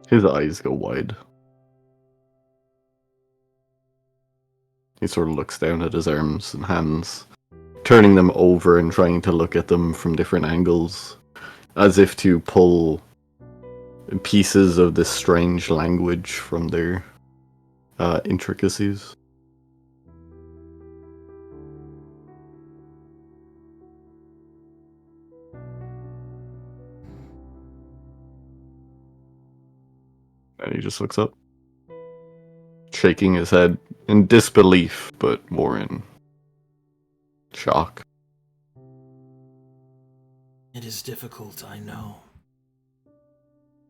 His eyes go wide. He sort of looks down at his arms and hands, turning them over and trying to look at them from different angles, as if to pull pieces of this strange language from their intricacies. And he just looks up, shaking his head in disbelief, but more in shock. It is difficult, I know.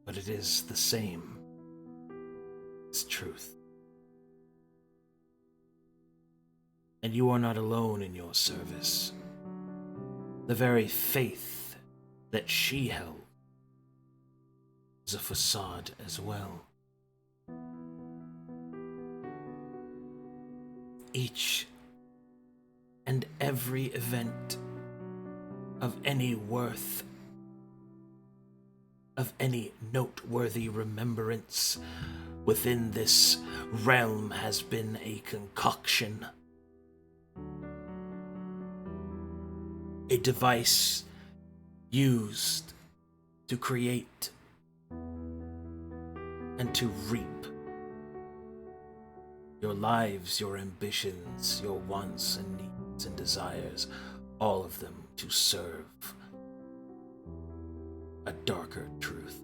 But it is the same. It's truth. And you are not alone in your service. The very faith that she held is a facade as well. Each and every event of any worth, of any noteworthy remembrance within this realm has been a concoction. A device used to create and to reap your lives, your ambitions, your wants and needs and desires, all of them to serve a darker truth.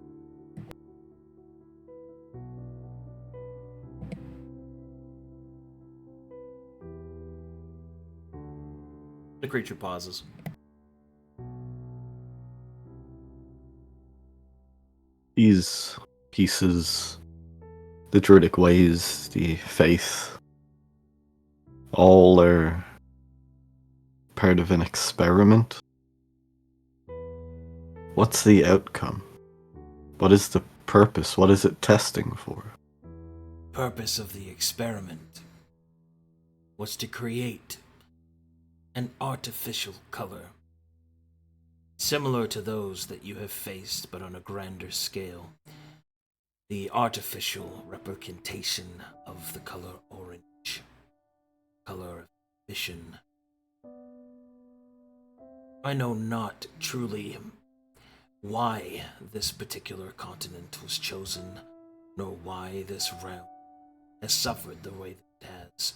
The creature pauses. These pieces, the druidic ways, the faith, all are part of an experiment. What's the outcome? What is the purpose? What is it testing for? Purpose of the experiment was to create an artificial color, similar to those that you have faced but on a grander scale. The artificial representation of the color orange, color of vision. I know not truly why this particular continent was chosen, nor why this realm has suffered the way that it has.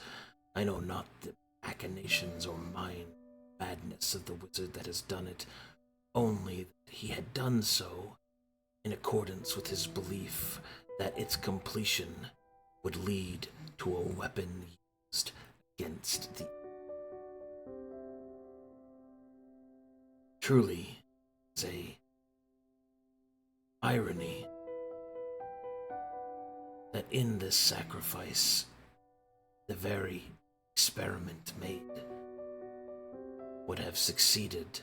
I know not the machinations or mind madness of the wizard that has done it, only that he had done so in accordance with his belief that its completion would lead to a weapon used against the... Truly, it's a irony that in this sacrifice, the very experiment made would have succeeded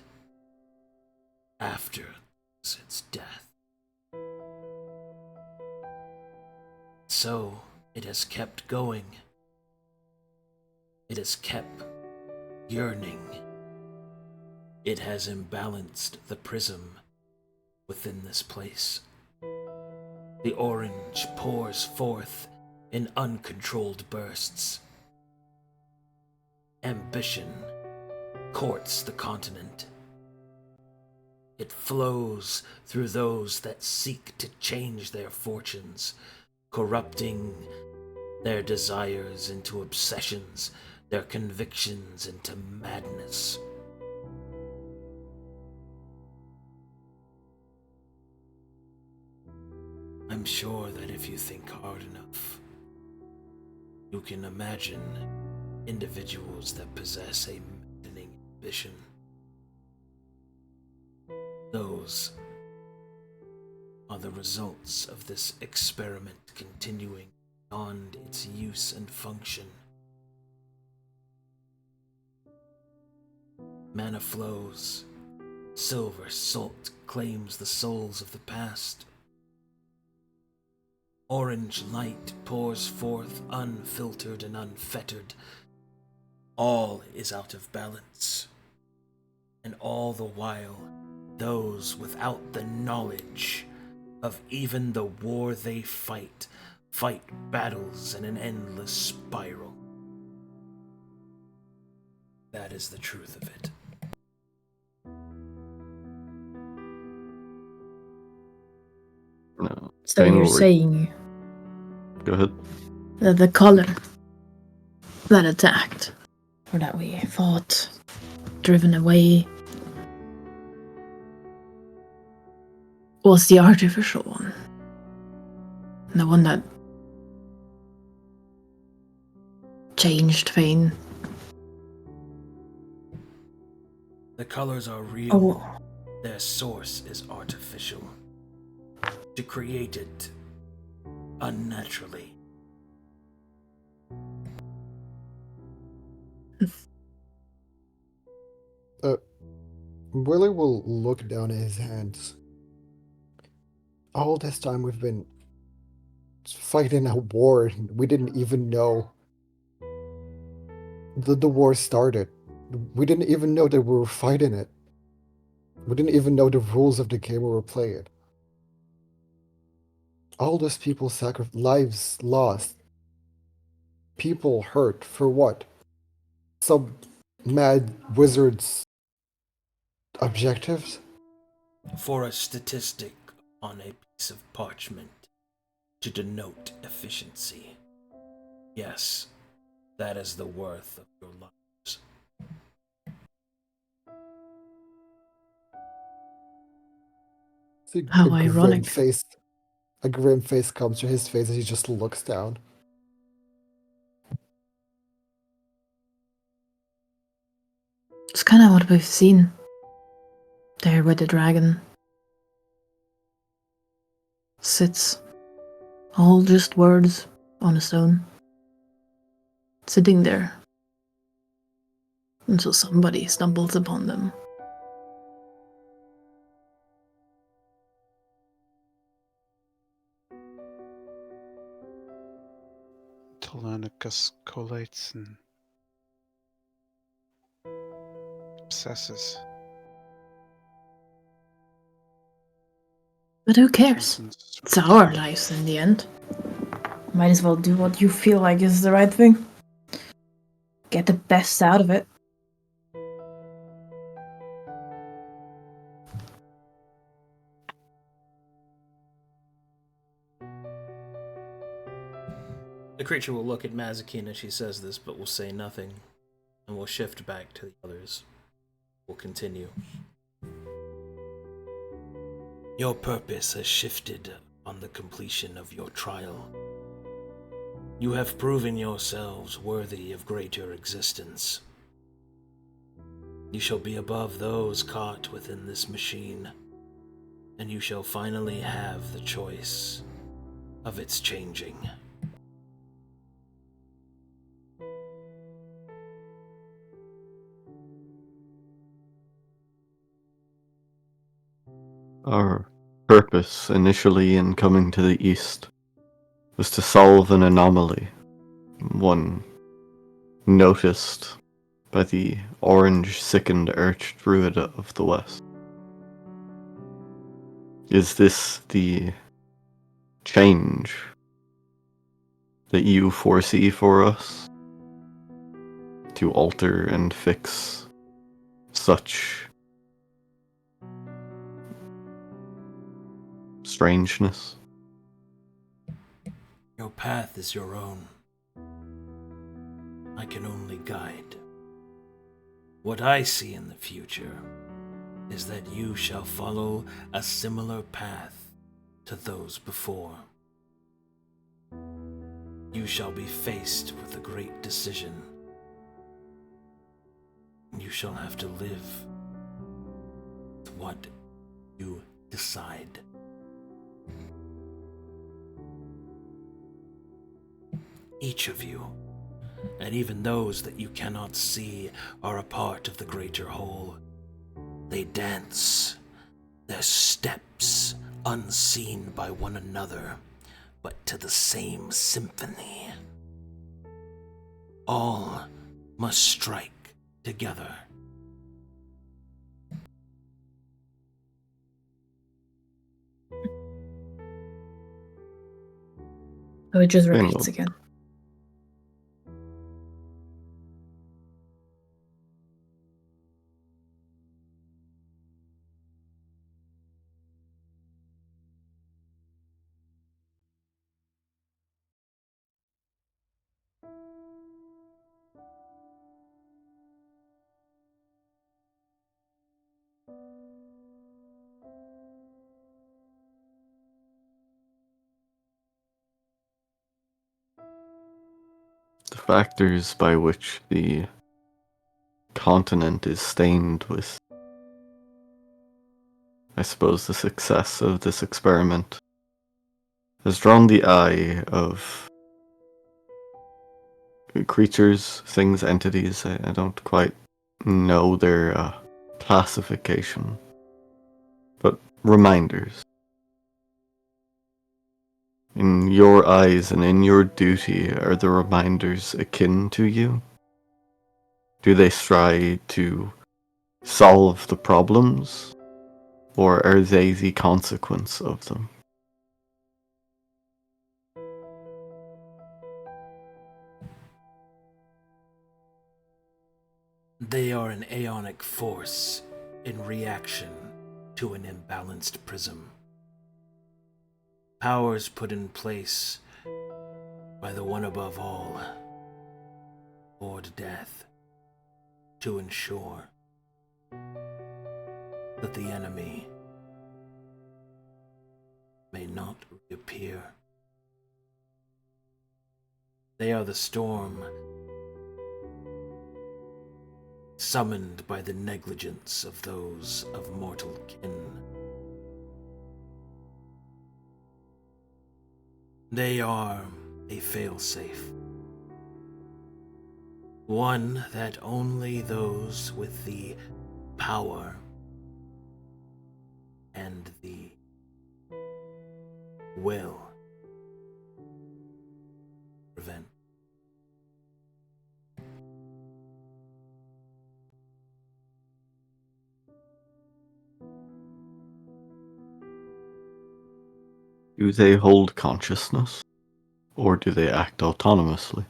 after its death. So, it has kept going. It has kept yearning. It has imbalanced the prism within this place. The orange pours forth in uncontrolled bursts. Ambition courts the continent. It flows through those that seek to change their fortunes, corrupting their desires into obsessions, their convictions into madness. I'm sure that if you think hard enough, you can imagine individuals that possess a maddening ambition. Those are the results of this experiment continuing beyond its use and function. Mana flows. Silver salt claims the souls of the past. Orange light pours forth unfiltered and unfettered. All is out of balance. And all the while, those without the knowledge of even the war they fight battles in an endless spiral. That is the truth of it. No. So Fane you're will saying Go ahead. that the color that attacked, or that we fought, driven away, was the artificial one. The one that changed Fane. The colors are real. Oh, Their source is artificial. To create it unnaturally. Willie will look down at his hands. All this time we've been fighting a war. We didn't even know that the war started. We didn't even know that we were fighting it. We didn't even know the rules of the game we were playing. All those people lives lost. People hurt for what? Some mad wizard's objectives? For a statistic on a piece of parchment to denote efficiency. Yes, that is the worth of your lives. How ironic. A grim face comes to his face as he just looks down. It's kind of what we've seen there where the dragon sits. All just words on a stone. Sitting there. Until somebody stumbles upon them. Telemachus collates and obsesses. But who cares? It's our lives in the end. Might as well do what you feel like is the right thing. Get the best out of it. The creature will look at Mazekeen as she says this, but will say nothing, and will shift back to the others. Will continue. Your purpose has shifted on the completion of your trial. You have proven yourselves worthy of greater existence. You shall be above those caught within this machine, and you shall finally have the choice of its changing. Our purpose initially in coming to the east was to solve an anomaly, one noticed by the orange-sickened archdruid of the west. Is this the change that you foresee for us? To alter and fix such strangeness? Your path is your own. I can only guide. What I see in the future is that you shall follow a similar path to those before. You shall be faced with a great decision. You shall have to live with what you decide. Each of you and even those that you cannot see are a part of the greater whole. They dance, their steps unseen by one another, but to the same symphony. All must strike together. So it just repeats again. The factors by which the continent is stained with, I suppose, the success of this experiment has drawn the eye of creatures, things, entities. I don't quite know their classification, but reminders. In your eyes and in your duty, are the reminders akin to you? Do they strive to solve the problems, or are they the consequence of them? They are an aeonic force in reaction to an imbalanced prism. Powers put in place by the one above all, Lord Death, to ensure that the enemy may not reappear. They are the storm summoned by the negligence of those of mortal kin. They are a failsafe, one that only those with the power and the will prevent. Do they hold consciousness, or do they act autonomously?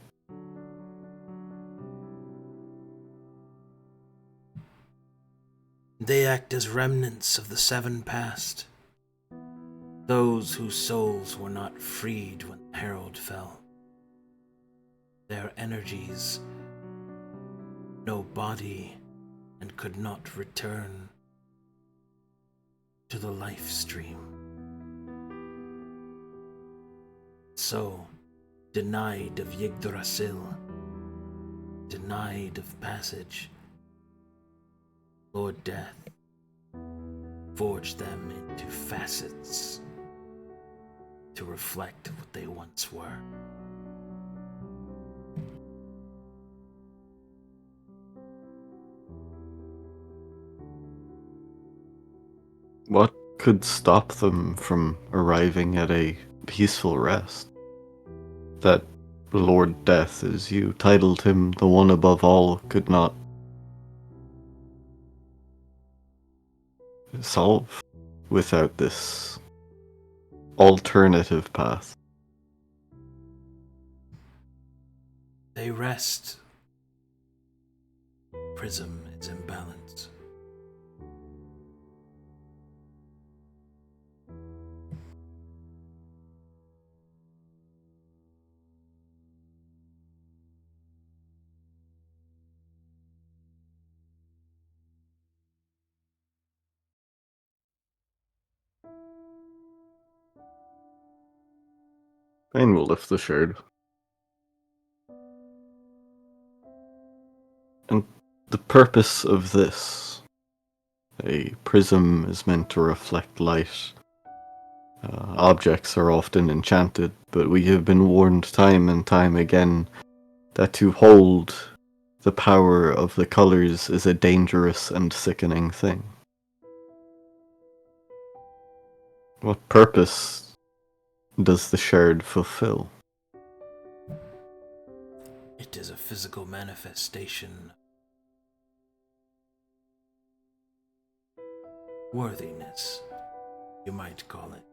They act as remnants of the seven past, those whose souls were not freed when the Herald fell. Their energies, no body, and could not return to the life stream. So, denied of Yggdrasil, denied of passage, Lord Death forged them into facets to reflect what they once were. What could stop them from arriving at a peaceful rest? That Lord Death, as you titled him, the one above all, could not solve without this alternative path. They rest. Prism is imbalanced. Fane will lift the shard. And the purpose of this, a prism is meant to reflect light. Objects are often enchanted, but we have been warned time and time again that to hold the power of the colors is a dangerous and sickening thing. What purpose does the shard fulfill? It is a physical manifestation. Worthiness, you might call it.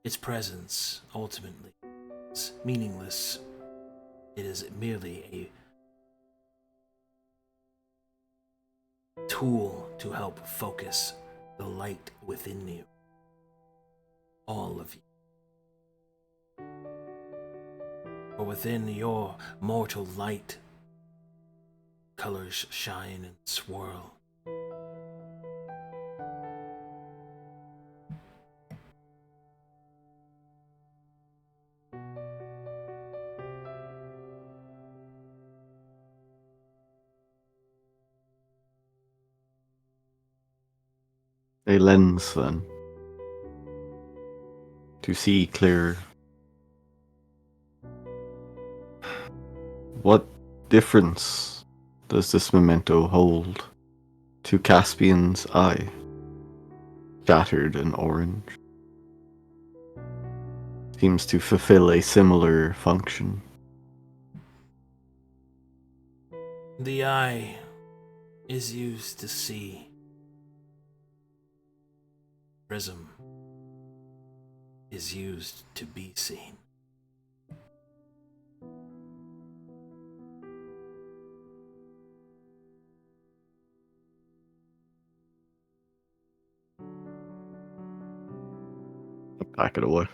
Its presence, ultimately, is meaningless. It is merely a tool to help focus the light within you. All of you. For within your mortal light, colors shine and swirl. A lens, then, to see clearer. What difference does this memento hold to Caspian's eye, shattered and orange? Seems to fulfill a similar function. The eye is used to see. Prism is used to be seen. Pack it away.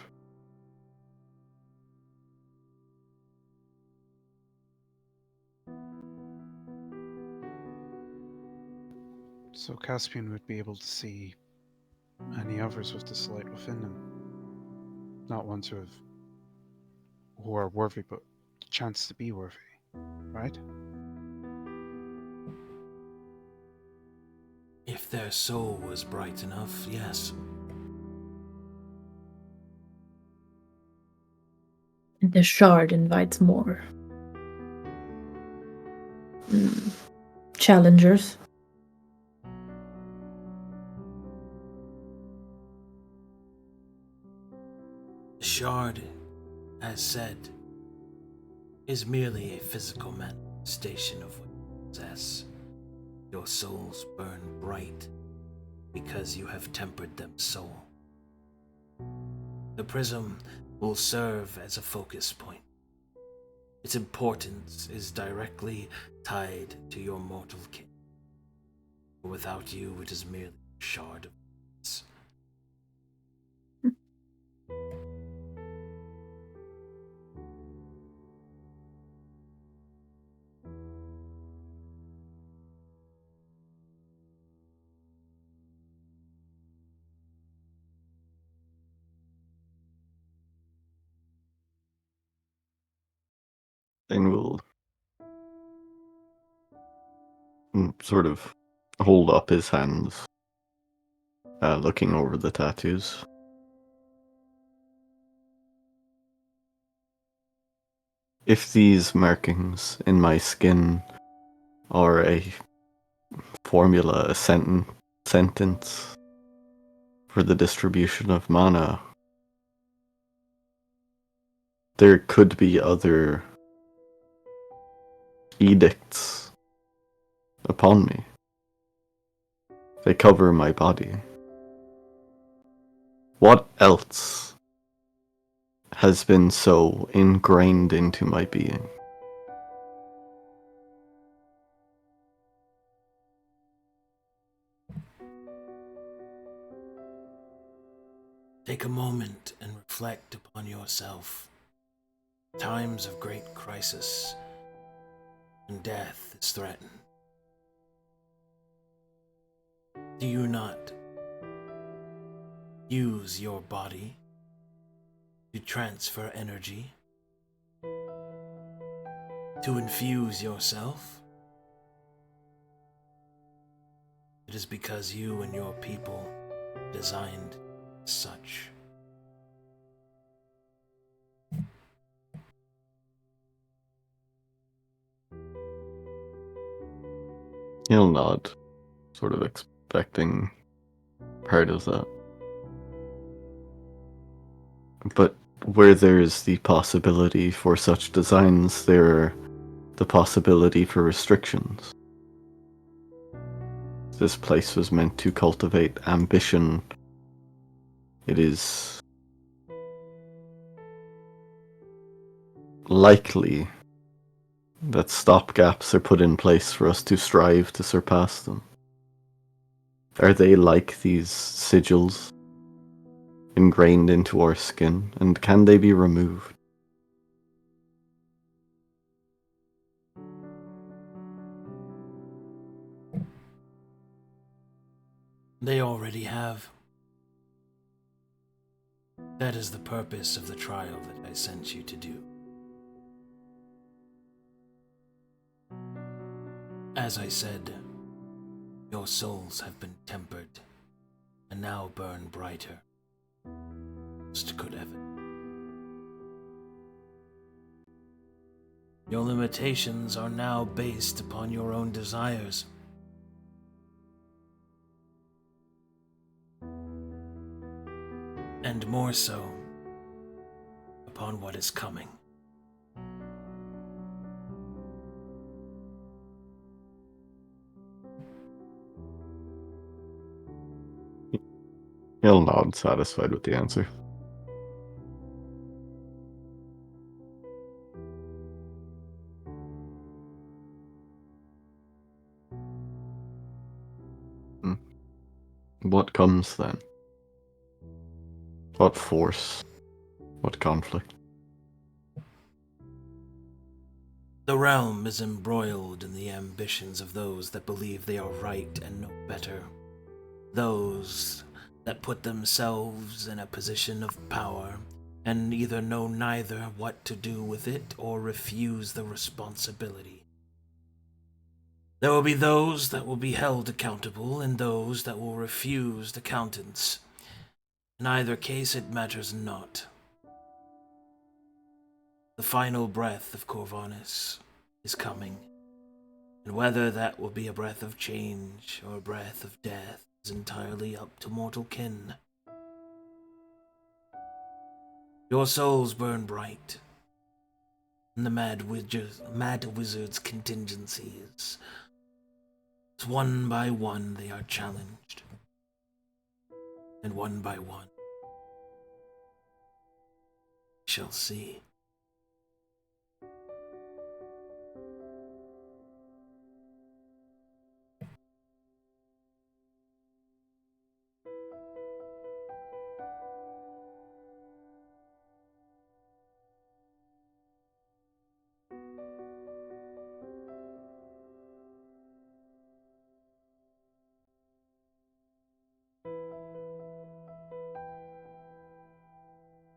So Caspian would be able to see any others with this light within them. Not ones who are worthy, but chance to be worthy, right? If their soul was bright enough, yes. The shard invites more. Challengers. The shard, as said, is merely a physical manifestation of what you possess. Your souls burn bright because you have tempered them so. The prism will serve as a focus point. Its importance is directly tied to your mortal kin. Without you, it is merely a shard of glass. And will sort of hold up his hands, looking over the tattoos. If these markings in my skin are a formula, a sentence for the distribution of mana, there could be other edicts upon me. They cover my body. What else has been so ingrained into my being? Take a moment and reflect upon yourself. Times of great crisis and death is threatened. Do you not use your body to transfer energy, to infuse yourself? It is because you and your people designed such. He'll nod, sort of expecting part of that. But where there's the possibility for such designs, there the possibility for restrictions. This place was meant to cultivate ambition. It is likely that stopgaps are put in place for us to strive to surpass them. Are they like these sigils ingrained into our skin, and can they be removed? They already have. That is the purpose of the trial that I sent you to do. As I said, your souls have been tempered, and now burn brighter. Most could ever. Your limitations are now based upon your own desires. And more so, upon what is coming. He'll nod, satisfied with the answer. What comes then? What force? What conflict? The realm is embroiled in the ambitions of those that believe they are right and know better. Those that put themselves in a position of power and either know neither what to do with it or refuse the responsibility. There will be those that will be held accountable and those that will refuse accountance. In either case, it matters not. The final breath of Corvinus is coming, and whether that will be a breath of change or a breath of death is entirely up to mortal kin. Your souls burn bright, and the mad wizard's contingencies. One by one they are challenged, and one by one we shall see.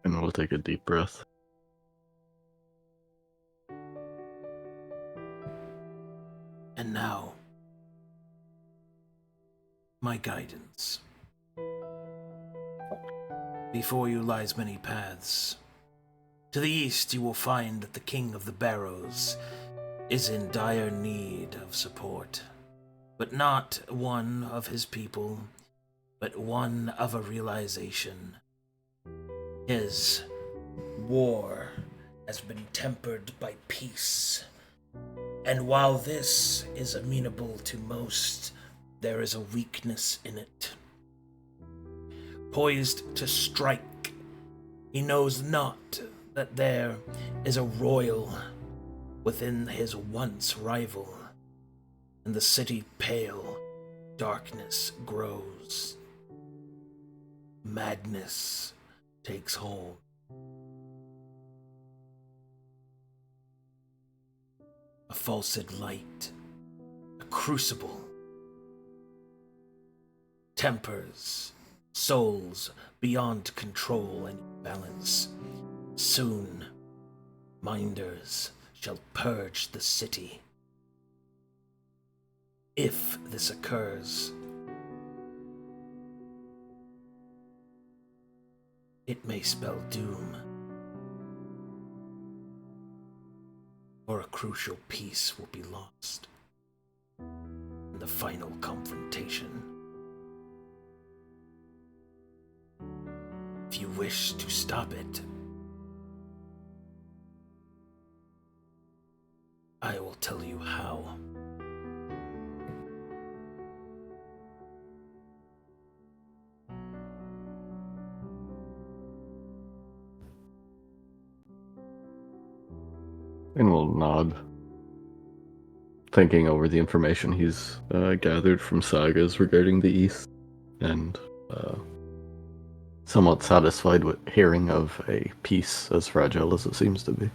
And we'll take a deep breath. And now, my guidance. Before you lies many paths. To the east you will find that the King of the Barrows is in dire need of support, but not one of his people, but one of a realization. His war has been tempered by peace, and while this is amenable to most, there is a weakness in it. Poised to strike, he knows not that there is a royal within his once rival, and the city pale, darkness grows. Madness takes hold. A falsed light, a crucible, tempers souls beyond control and balance. Soon, minders shall purge the city. If this occurs, it may spell doom, or a crucial piece will be lost, and the the final confrontation. If you wish to stop it, I will tell you how. And will nod, thinking over the information he's gathered from sagas regarding the East, and somewhat satisfied with hearing of a peace as fragile as it seems to be.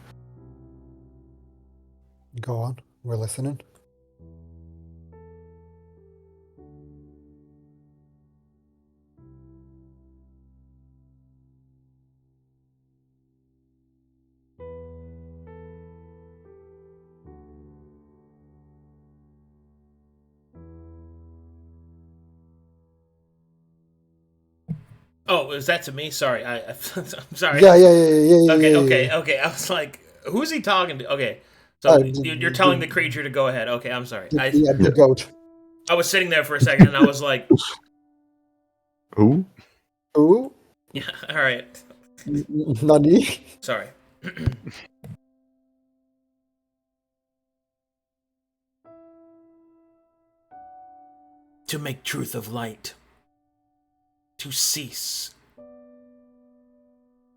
Go on, we're listening. Oh, is that to me? Sorry, I'm sorry. Yeah. Yeah. Okay. I was like, who's he talking to? Okay, so you're telling the creature to go ahead. Okay, I'm sorry. The goat. I was sitting there for a second and I was like, Who? Who? yeah, all right. Nani? Sorry. To make truth of light, to cease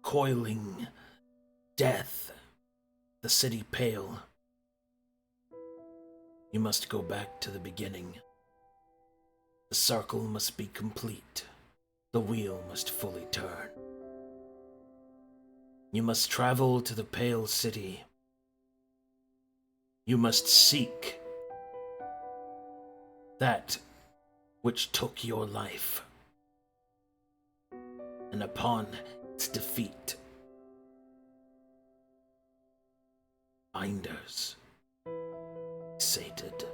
coiling death, the city pale. You must go back to the beginning. The circle must be complete. The wheel must fully turn. You must travel to the pale city. You must seek that which took your life. And upon its defeat, binders sated.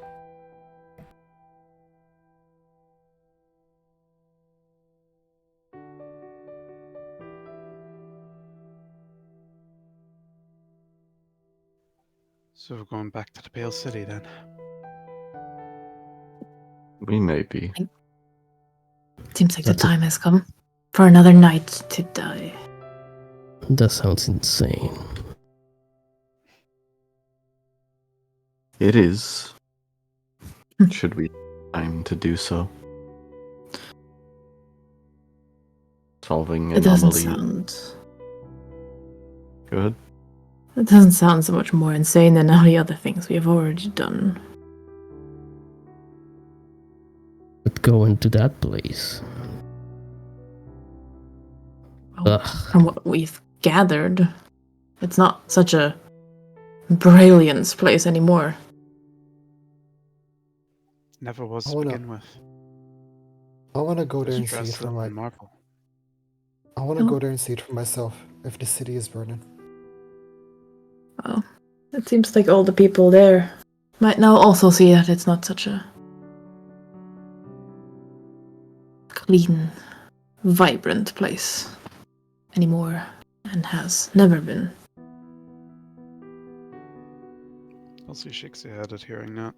So we're going back to the Pale City then. We may be. Seems like the time has come for another knight to die. That sounds insane. It is. Should we time to do so? Solving It doesn't anomaly. sound. Good. It doesn't sound so much more insane than all the other things we have already done. But go into that place. Well, Ugh. from what we've gathered, it's not such a brilliant place anymore. Never was I to wanna- begin with. I want to go there Just and see it dressed for up my. in marble. I want to Oh. go there and see it for myself. If the city is burning. Well, it seems like all the people there might now also see that it's not such a clean, vibrant place anymore, and has never been. Elsie shakes her head at hearing that.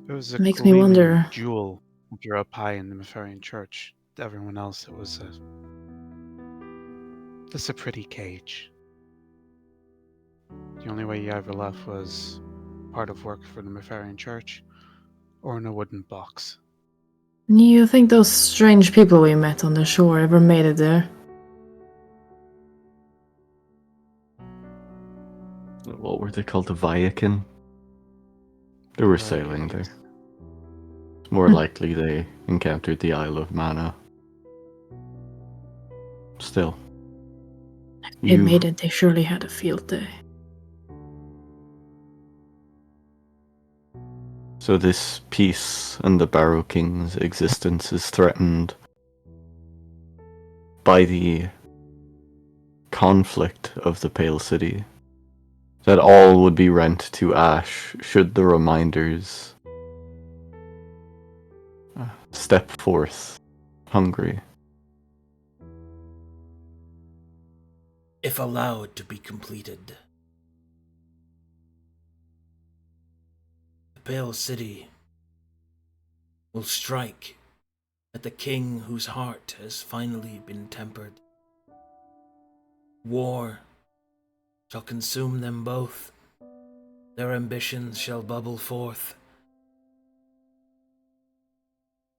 It was a Makes me gleaming wonder. jewel if you're up high in the Mefarian church. To everyone else, it was just a pretty cage. The only way you ever left was part of work for the Mefarian church, or in a wooden box. You think those strange people we met on the shore ever made it there? What were they called? The Viakin? They were sailing there. It's more likely they encountered the Isle of Mana. Still. They made it, they surely had a field day. So this peace and the Barrow King's existence is threatened by the conflict of the Pale City. That all would be rent to ash should the reminders step forth hungry. If allowed to be completed, Pale City will strike at the king whose heart has finally been tempered. War shall consume them both. Their ambitions shall bubble forth.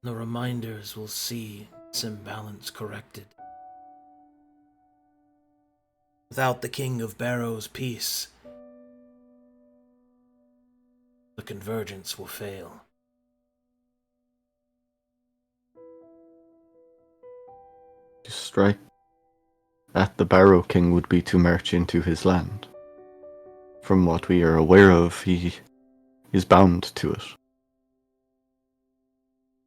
The reminders will see this imbalance corrected. Without the King of Barrow's peace, the convergence will fail. To strike at the Barrow King would be to march into his land. From what we are aware of, he is bound to it.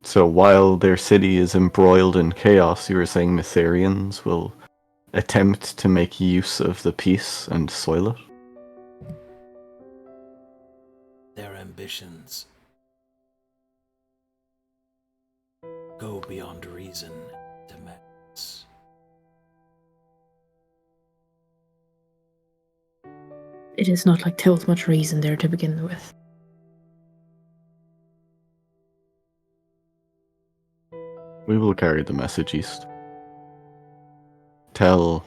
So while their city is embroiled in chaos, you were saying Mytharians will attempt to make use of the peace and soil it? Their ambitions go beyond reason to madness. It is not like there was much reason there to begin with. We will carry the message east. Tell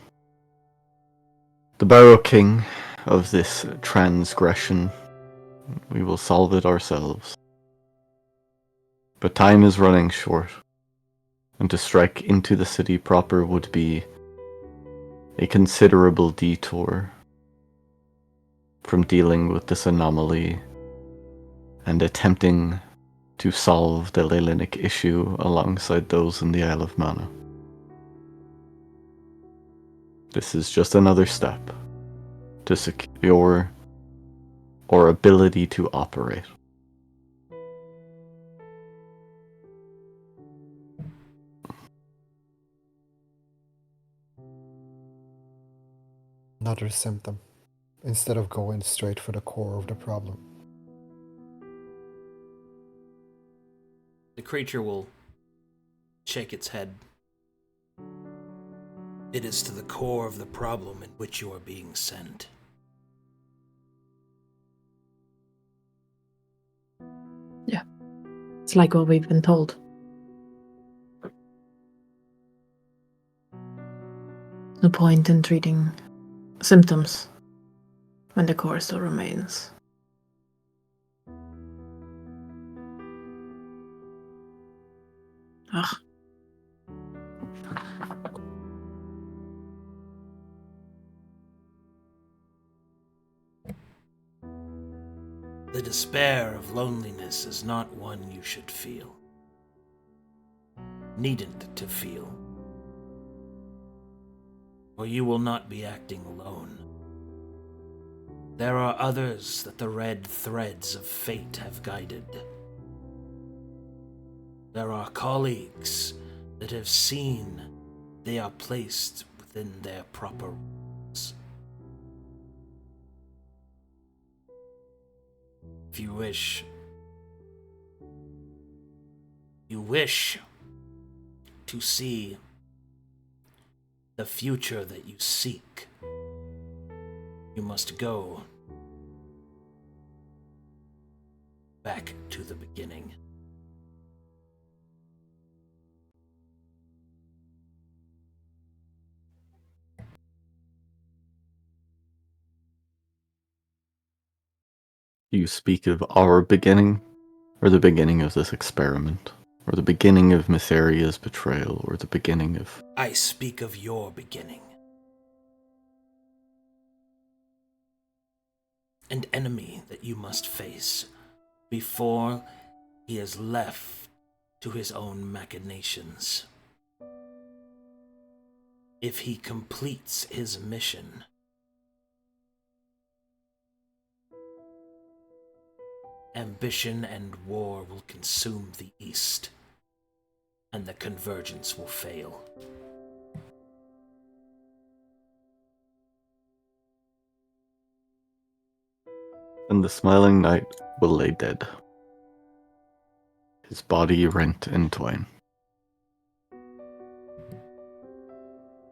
the Barrow King of this transgression. We will solve it ourselves. But time is running short, and to strike into the city proper would be a considerable detour from dealing with this anomaly and attempting to solve the Leylandric issue alongside those in the Isle of Mana. This is just another step to secure our ability to operate. Another symptom, instead of going straight for the core of the problem. The creature will shake its head. It is to the core of the problem in which you are being sent. Yeah. It's like what we've been told. No point in treating symptoms when the core still remains. Ugh. The despair of loneliness is not one you should feel. Needn't to feel. Or you will not be acting alone. There are others that the red threads of fate have guided. There are colleagues that have seen they are placed within their proper roles. If you wish to see the future that you seek, you must go back to the beginning. Do you speak of our beginning, or the beginning of this experiment, or the beginning of Mytharia's betrayal, or the beginning of... I speak of your beginning. An enemy that you must face before he is left to his own machinations. If he completes his mission, ambition and war will consume the East, and the convergence will fail. And the smiling knight will lay dead, his body rent in twain.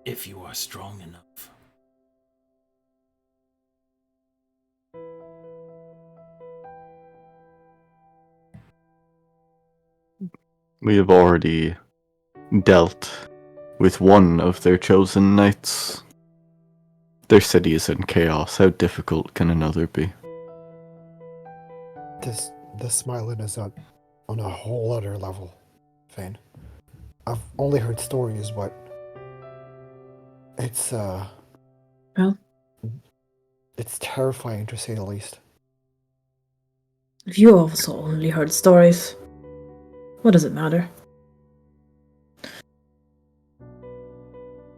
If you are strong enough. We have already dealt with one of their chosen knights. Their city is in chaos. How difficult can another be? The smiling is on a whole other level, Fane. I've only heard stories, but it's Well, it's terrifying to say the least. if you also only heard stories, what does it matter?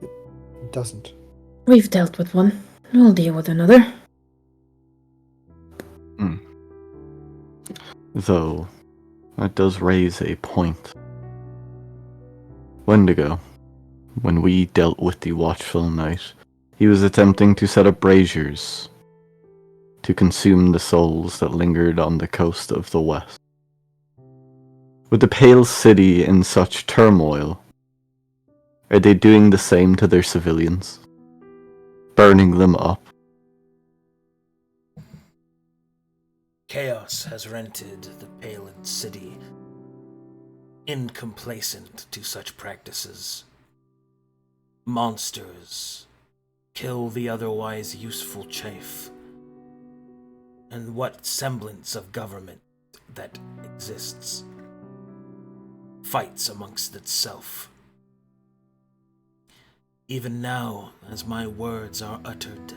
It doesn't. We've dealt with one. We'll deal with another. Though, that does raise a point. Wendigo, when we dealt with the Watchful Knight, he was attempting to set up braziers to consume the souls that lingered on the coast of the west. With the Pale City in such turmoil, are they doing the same to their civilians? Burning them up? Chaos has rented the Paled City, incomplacent to such practices. Monsters kill the otherwise useful chaff, and what semblance of government that exists fights amongst itself. Even now, as my words are uttered,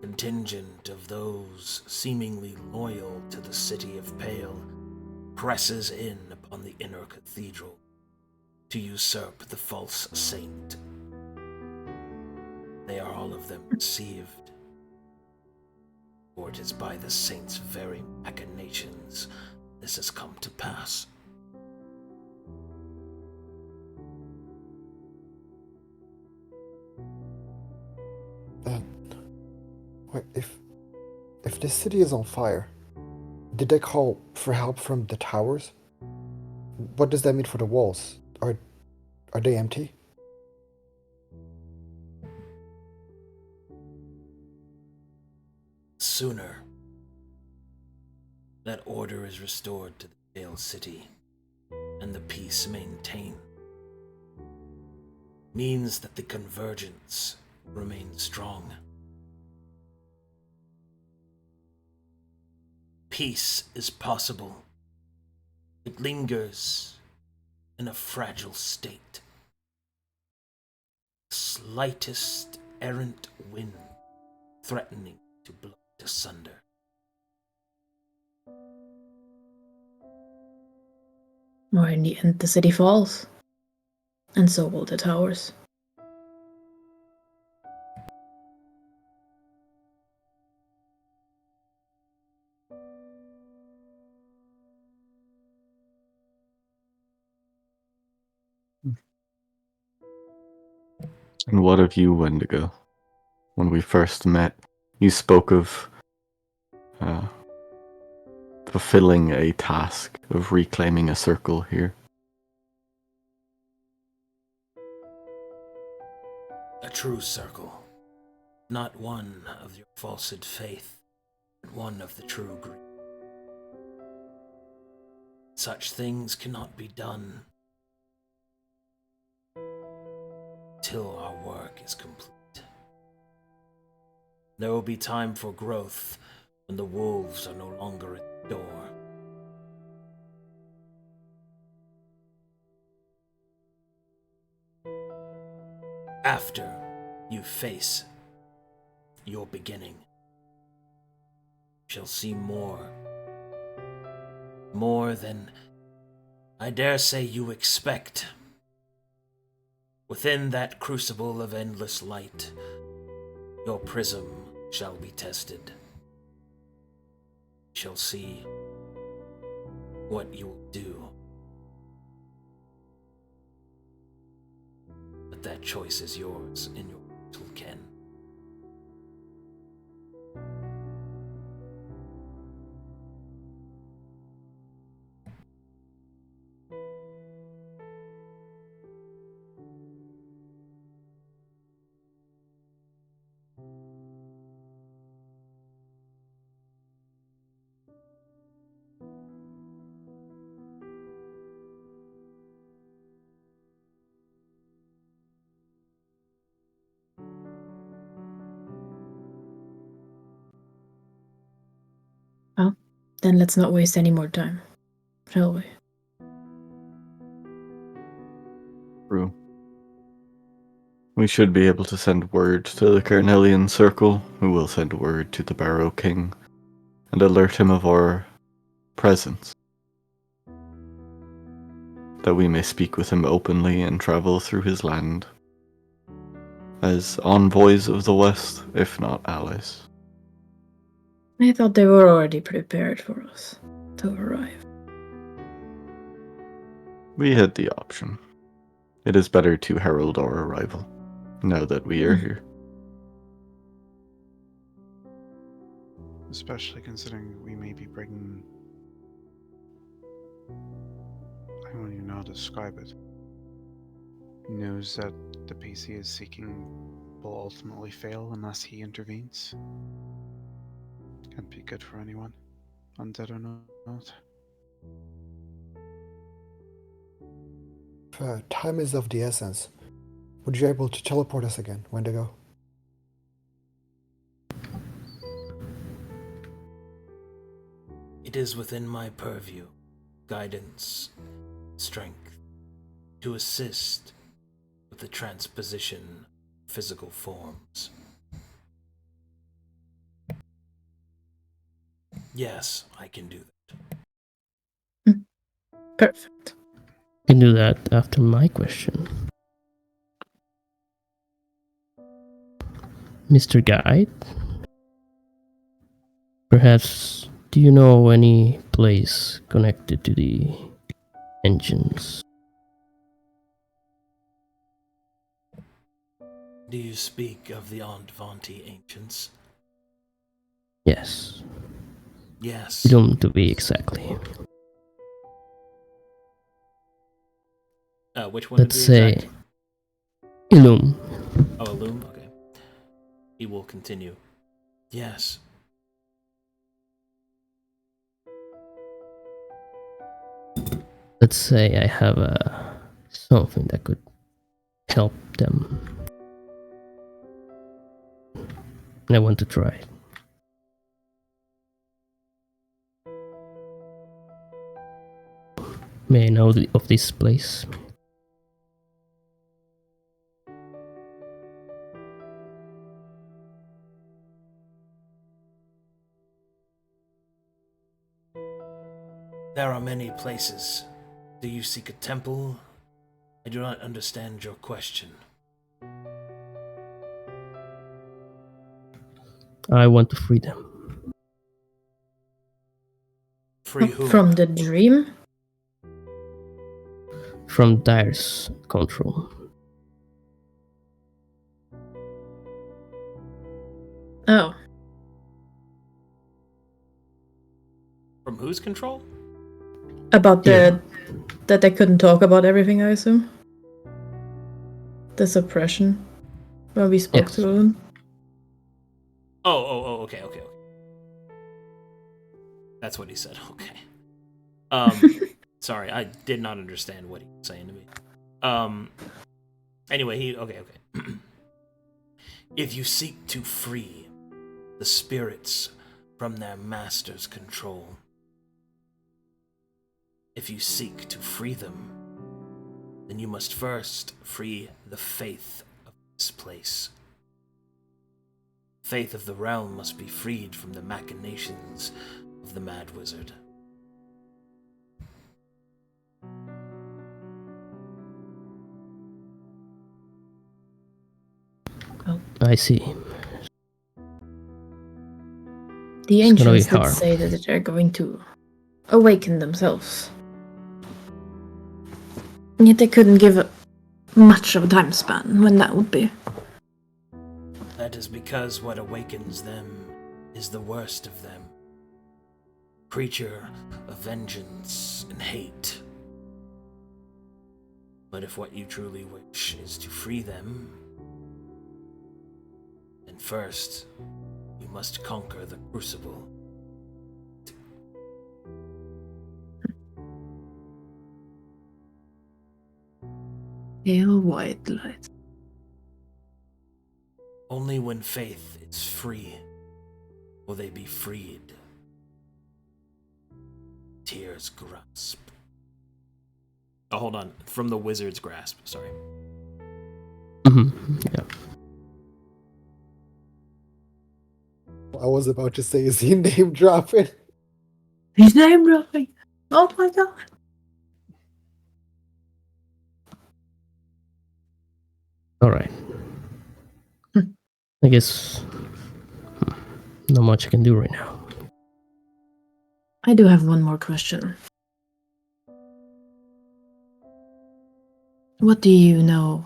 contingent of those seemingly loyal to the city of Pale presses in upon the inner cathedral to usurp the false saint. They are all of them deceived, for it is by the saint's very machinations this has come to pass. Wait, if the city is on fire, did they call for help from the towers? What does that mean for the walls? Are they empty? Sooner that order is restored to the Pale City and the peace maintained, means that the convergence remains strong. Peace is possible. It lingers in a fragile state. The slightest errant wind threatening to blow it asunder. Or in the end, the city falls. And so will the towers. And what of you, Wendigo? When we first met, you spoke of fulfilling a task of reclaiming a circle here. A true circle, not one of your falsed faith, but one of the true greed. Such things cannot be done till our work is complete. There will be time for growth when the wolves are no longer at the door. After you face your beginning, you shall see more than I dare say you expect. Within that crucible of endless light, your prism shall be tested. You shall see what you will do. But that choice is yours in your mortal ken. Then let's not waste any more time, shall we? True. We should be able to send word to the Carnelian Circle, who will send word to the Barrow King, and alert him of our presence, that we may speak with him openly and travel through his land as envoys of the West, if not allies. I thought they were already prepared for us to arrive. We had the option. It is better to herald our arrival, now that we are here. Especially considering we may be bringing... I don't even know how to describe it. News that the PC is seeking will ultimately fail unless he intervenes. Can't be good for anyone, undead or not. Time is of the essence. Would you be able to teleport us again? Wendigo? It is within my purview, guidance, strength, to assist with the transposition of physical forms. Yes, I can do that. Perfect. You can do that after my question. Mr. Guide? Perhaps, do you know any place connected to the engines? Do you speak of the Andvanti ancients? Yes. Yes. Ilum to be exactly. Which one Let's to be say exact? Ilum. Oh, a loom? Okay. He will continue. Yes. Let's say I have something that could help them. And I want to try it. May I know of this place? There are many places. Do you seek a temple? I do not understand your question. I want to free them. Free whom? From the dream? From Dire's control. Oh. From whose control? About the... that they couldn't talk about everything, I assume? The suppression? When we spoke Yes. to them? Okay. That's what he said, okay. Sorry, I did not understand what he was saying to me. Anyway, okay. If you seek to free the spirits from their master's control, if you seek to free them, then you must first free the faith of this place. Faith of the realm must be freed from the machinations of the Mad Wizard. I see. The It's gonna be ancients did hard. say that they're going to awaken themselves. And yet they couldn't give much of a time span when that would be. That is because what awakens them is the worst of them. Creature of vengeance and hate. But if what you truly wish is to free them, then first, you must conquer the Crucible. Pale white light. Only when faith is free will they be freed. Musketeer's grasp. Oh, hold on. From the wizard's grasp. Sorry. Yeah. I was about to say, is he name dropping? He's name dropping. Oh my god. All right. I guess not much I can do right now. I do have one more question. What do you know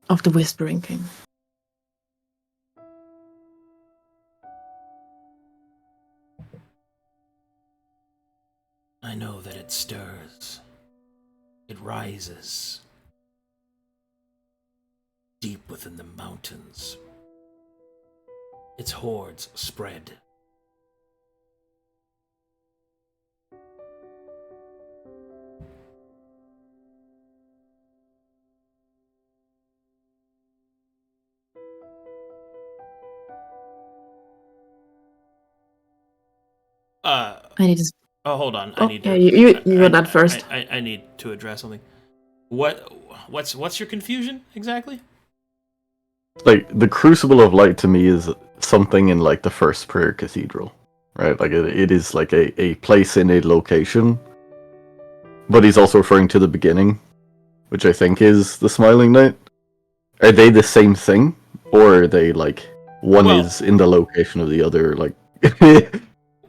of the Whispering King? I know that it stirs. It rises. Deep within the mountains. Its hordes spread. I need to. Oh, hold on. Oh, I need yeah, to. you got that first. I need to address something. What's your confusion exactly? Like, the Crucible of Light to me is something in, like, the First Prayer Cathedral, right? Like, it is, like, a place in a location. But he's also referring to the beginning, which I think is the Smiling Knight. Are they the same thing? Or are they, like, one is in the location of the other, like...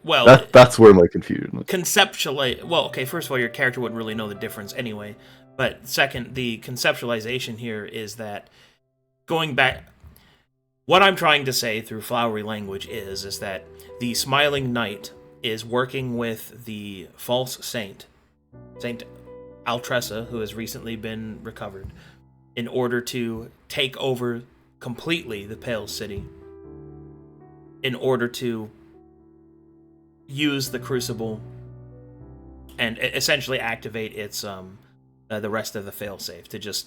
Well, that's where my confusion is. Conceptually, well, okay, first of all, your character wouldn't really know the difference anyway. But second, the conceptualization here is that going back, what I'm trying to say through flowery language is that the Smiling Knight is working with the false saint, Saint Altressa, who has recently been recovered, in order to take over completely the Pale City, in order to use the Crucible and essentially activate its the rest of the failsafe to just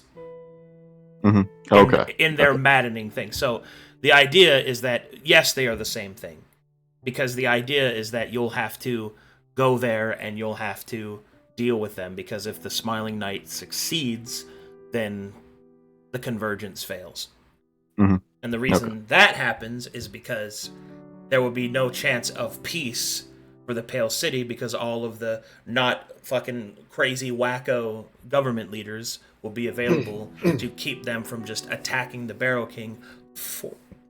in their maddening thing. So the idea is that yes, they are the same thing, because the idea is that you'll have to go there and you'll have to deal with them, because if the Smiling Knight succeeds, then the convergence fails. And the reason that happens is because there will be no chance of peace for the Pale City, because all of the not fucking crazy wacko government leaders will be available to keep them from just attacking the Barrow King,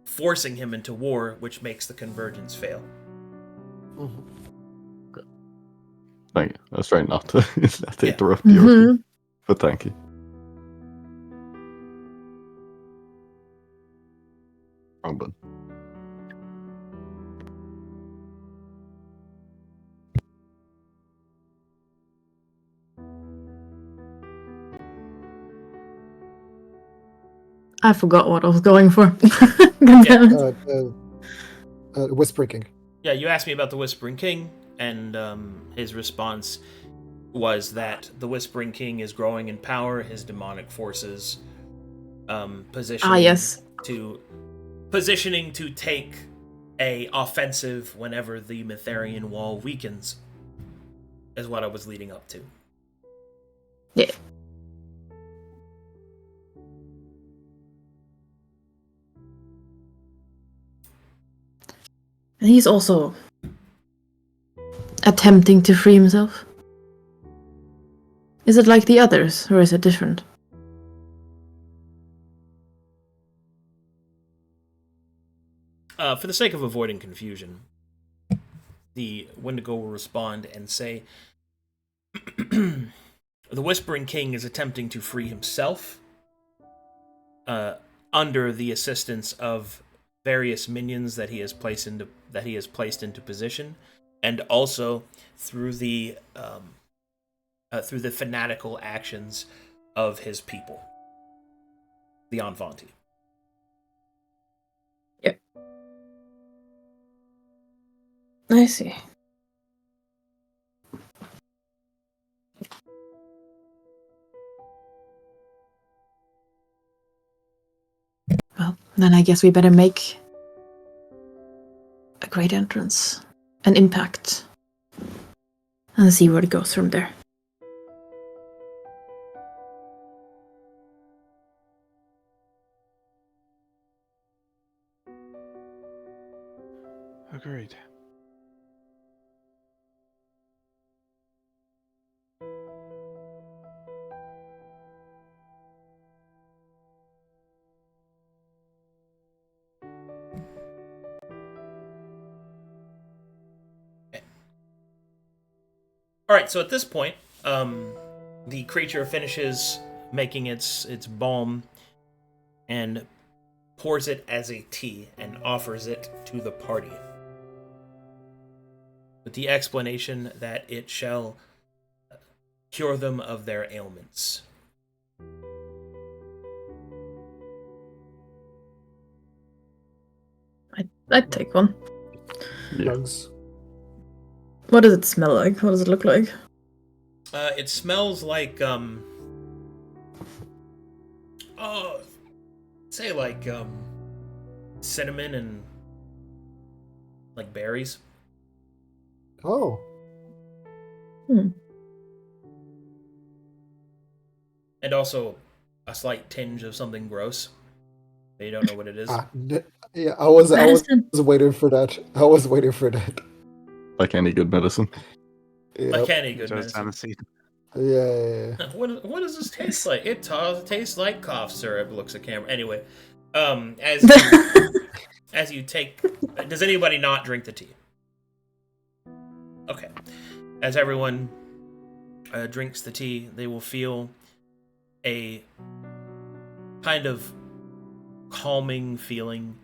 forcing him into war, which makes the convergence fail. Thank you. I was trying not to interrupt you, but thank you. Wrong button. I forgot what I was going for. Whispering King. Yeah, you asked me about the Whispering King, and his response was that the Whispering King is growing in power. His demonic forces positioning to take a offensive whenever the Mytharian wall weakens, is what I was leading up to. Yeah. And he's also attempting to free himself. Is it like the others, or is it different? For the sake of avoiding confusion, the Wendigo will respond and say, the Whispering King is attempting to free himself under the assistance of various minions that he has placed into position, and also through the fanatical actions of his people, the Envanti. Yep. I see. Well, then I guess we better make a great entrance, an impact, and see where it goes from there. Agreed. Alright, so at this point, the creature finishes making its balm and pours it as a tea and offers it to the party, with the explanation that it shall cure them of their ailments. I'd take one. Drugs. What does it smell like? What does it look like? It smells like, say like, cinnamon and, like, berries. Oh. And also a slight tinge of something gross. But you don't know what it is. Yeah, I was Medicine. waiting for that. I was waiting for that. Like any good medicine. Like any good Just medicine. Yeah. What does this taste like? It tastes like cough syrup. Looks at camera. Anyway, as you take, does anybody not drink the tea? Okay. As everyone drinks the tea, they will feel a kind of calming feeling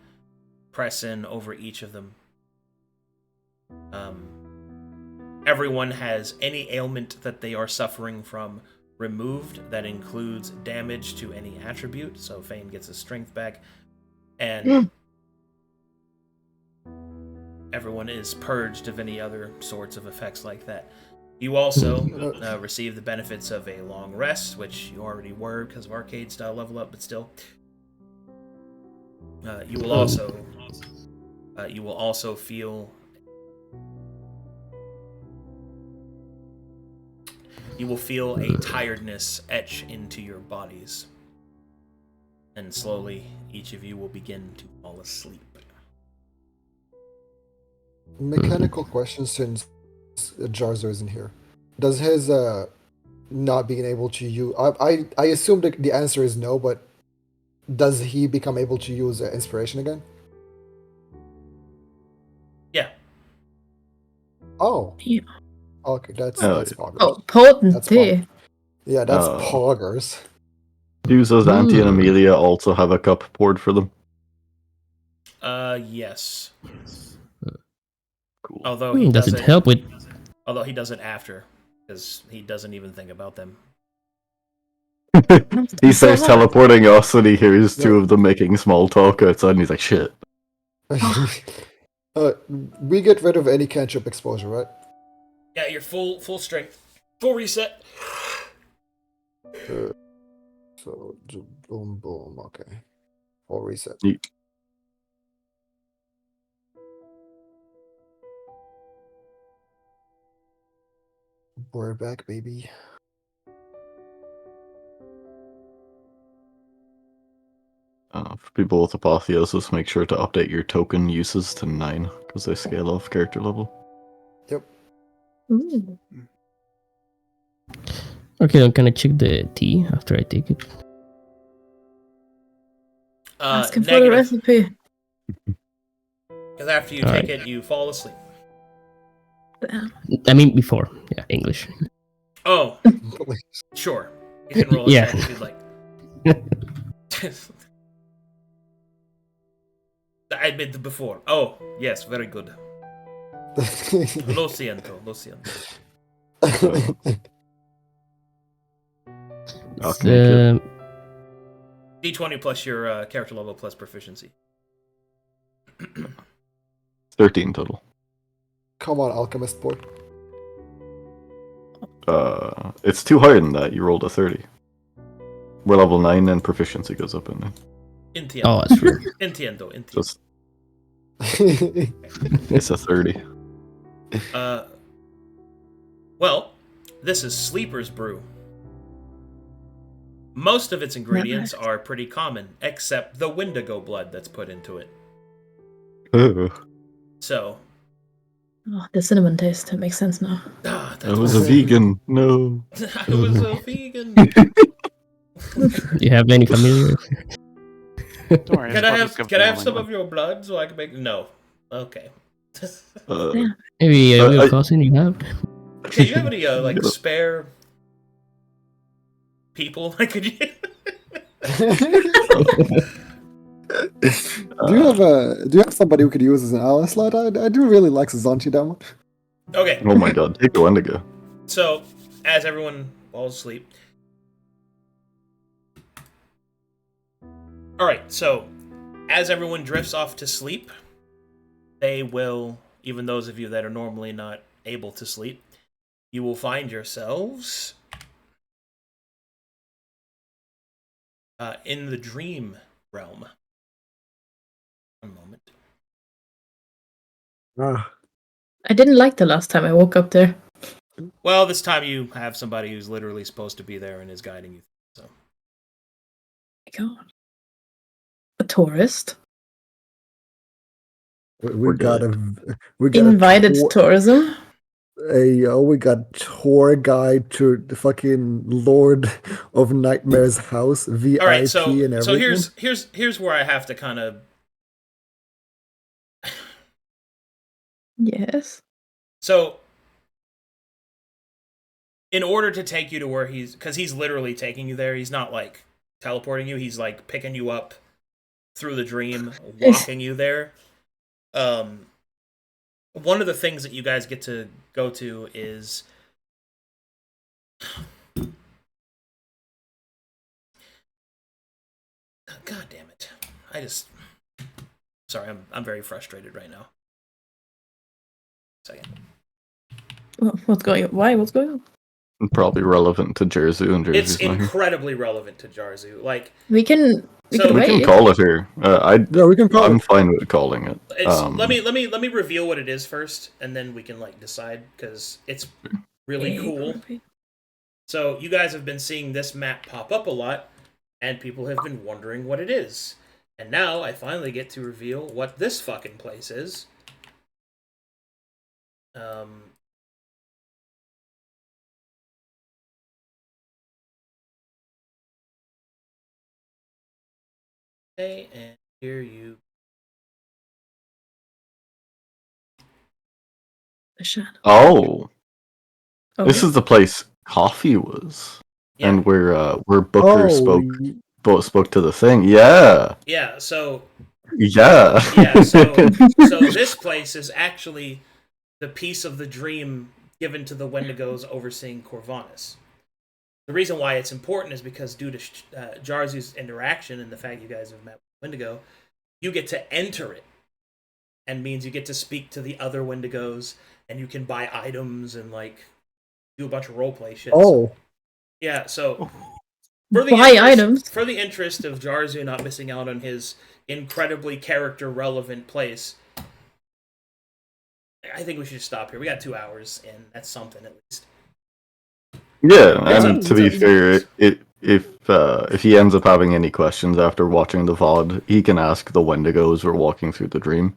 press in over each of them. Everyone has any ailment that they are suffering from removed. That includes damage to any attribute, so Fane gets his strength back, and everyone is purged of any other sorts of effects like that. You also receive the benefits of a long rest, which you already were because of arcade style level up, but still. You will also feel. You will feel a tiredness etch into your bodies. And slowly, each of you will begin to fall asleep. Mechanical question, since Jarzu isn't here. Does his not being able to use... I assume the answer is no, but does he become able to use inspiration again? Yeah. Oh. Yeah. Okay, that's Oh, poggers. Oh, potent That's tea. Yeah, that's Oh. poggers. Does Auntie and Amelia also have a cup poured for them? Yes. Cool. Although he Does does it help with... Although he does it after, because he doesn't even think about them. He starts teleporting us and he hears two of them making small talk outside and he's like, shit. We get rid of any cantrip exposure, right? Yeah, you're full strength. Full reset. So, boom, boom, okay. Full reset. We're back, baby. For people with apotheosis, make sure to update your token uses to 9, because they scale off character level. Yep. Ooh. Okay, then can I check the tea after I take it? Ask him for the recipe. Because after you take it, you fall asleep. Damn. I mean, before. Yeah, English. Oh, sure. You can roll a Yeah. check if you'd like. I did before. Oh, yes, very good. Lo siento, lo siento. Okay, D20 plus your character level plus proficiency. 13 total. Come on, alchemist boy. It's too higher than that. You rolled a 30. We're level 9 and proficiency goes up in there. Entiendo. Oh, that's true. Entiendo. Just, it's a 30. Well, this is Sleeper's Brew. Most of its ingredients are pretty common, except the Wendigo blood that's put into it. So... Oh, the cinnamon taste. That makes sense now. I was a vegan. No. I was a vegan. Do you have any familiars? Don't worry. Can I have some of your blood so I can make... No. Okay. Maybe a real cousin you have? Okay, you have any, spare people I could use? Do you have somebody who could use as an ally slot? I do really like Sazanchi that much. Okay. Oh my god, take the Wendigo. So, as everyone falls asleep. Alright, so, as everyone drifts off to sleep, they will, even those of you that are normally not able to sleep, you will find yourselves in the dream realm. One moment. I didn't like the last time I woke up there. Well, this time you have somebody who's literally supposed to be there and is guiding you. So. Oh my god. A tourist? We got invited tourism. We got tour guide to the fucking Lord of Nightmare's house, VIP all right, so, and everything. So here's where I have to kind of. Yes. So, in order to take you to where because he's literally taking you there. He's not like teleporting you. He's like picking you up through the dream, walking you there. One of the things that you guys get to go to is God damn it. Sorry, I'm very frustrated right now. Second. What's going on? Why? What's going on? Probably relevant to Jarzu, and Jarzu's It's incredibly relevant to Jarzu. Like we can we can call it here. We can call I'm fine with calling it. Let me reveal what it is first, and then we can decide, because it's really cool. So you guys have been seeing this map pop up a lot, and people have been wondering what it is. And now I finally get to reveal what this fucking place is. Okay, and here you. The shadow. Oh, this is the place Coffee was, and where Booker spoke to the thing. Yeah. Yeah. So. Yeah. Yeah. So this place is actually the piece of the dream given to the Wendigos overseeing Corvinus. The reason why it's important is because due to Jarzu's interaction and the fact you guys have met with Wendigo, you get to enter it, and means you get to speak to the other Wendigos, and you can buy items and do a bunch of roleplay shit. Oh, yeah. So for the interest of Jarzu not missing out on his incredibly character relevant place, I think we should stop here. We got 2 hours, and that's something at least. Yeah, and to be fair, if he ends up having any questions after watching the VOD, he can ask the Wendigos we're walking through the dream.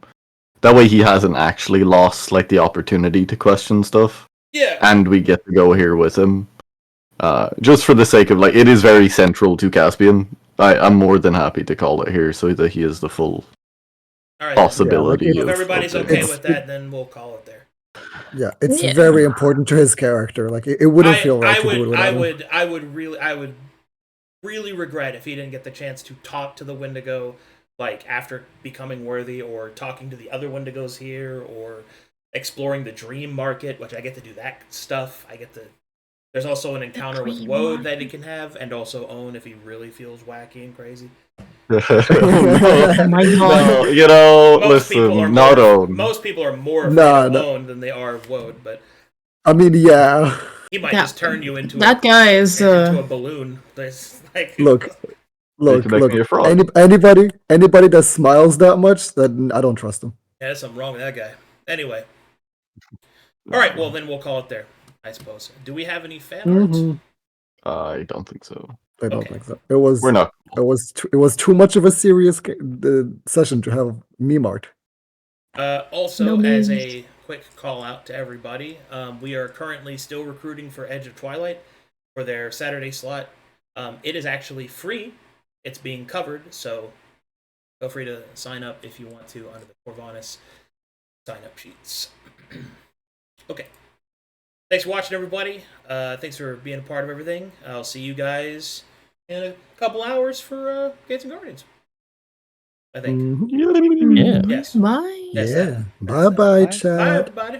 That way he hasn't actually lost the opportunity to question stuff. Yeah. And we get to go here with him. Just for the sake of it is very central to Caspian. I'm more than happy to call it here so that he has the full possibility. If everybody's okay with that, then we'll call it there. Yeah, it's very important to his character. It wouldn't feel right to do it without him. I would really regret if he didn't get the chance to talk to the Wendigo, after becoming worthy, or talking to the other Wendigos here, or exploring the dream market, which I get to do that stuff. There's also an encounter with Woad that he can have, and also own if he really feels wacky and crazy. Oh my god. No, listen, not own. Most people are more afraid of own than they are of Woad, but I mean, yeah. He might just turn you into that guy is into a balloon. Look. Anybody that smiles that much, then I don't trust him. Yeah, there's something wrong with that guy. Anyway. Alright, well then we'll call it there. I suppose. Do we have any fan art? Mhm. I don't think so. I don't Okay. think so. It was. We're not. It was too much of a serious session to have meme art. Also, No as memes. a quick call out to everybody, we are currently still recruiting for Edge of Twilight for their Saturday slot. It is actually free. It's being covered, so feel free to sign up if you want to under the Corvanus sign-up sheets. Okay. Thanks for watching, everybody. Thanks for being a part of everything. I'll see you guys in a couple hours for Gates and Guardians. I think. Mhm. Yeah. Yes. Bye. That's Yeah. that. Bye bye, Bye. chat. Bye, everybody.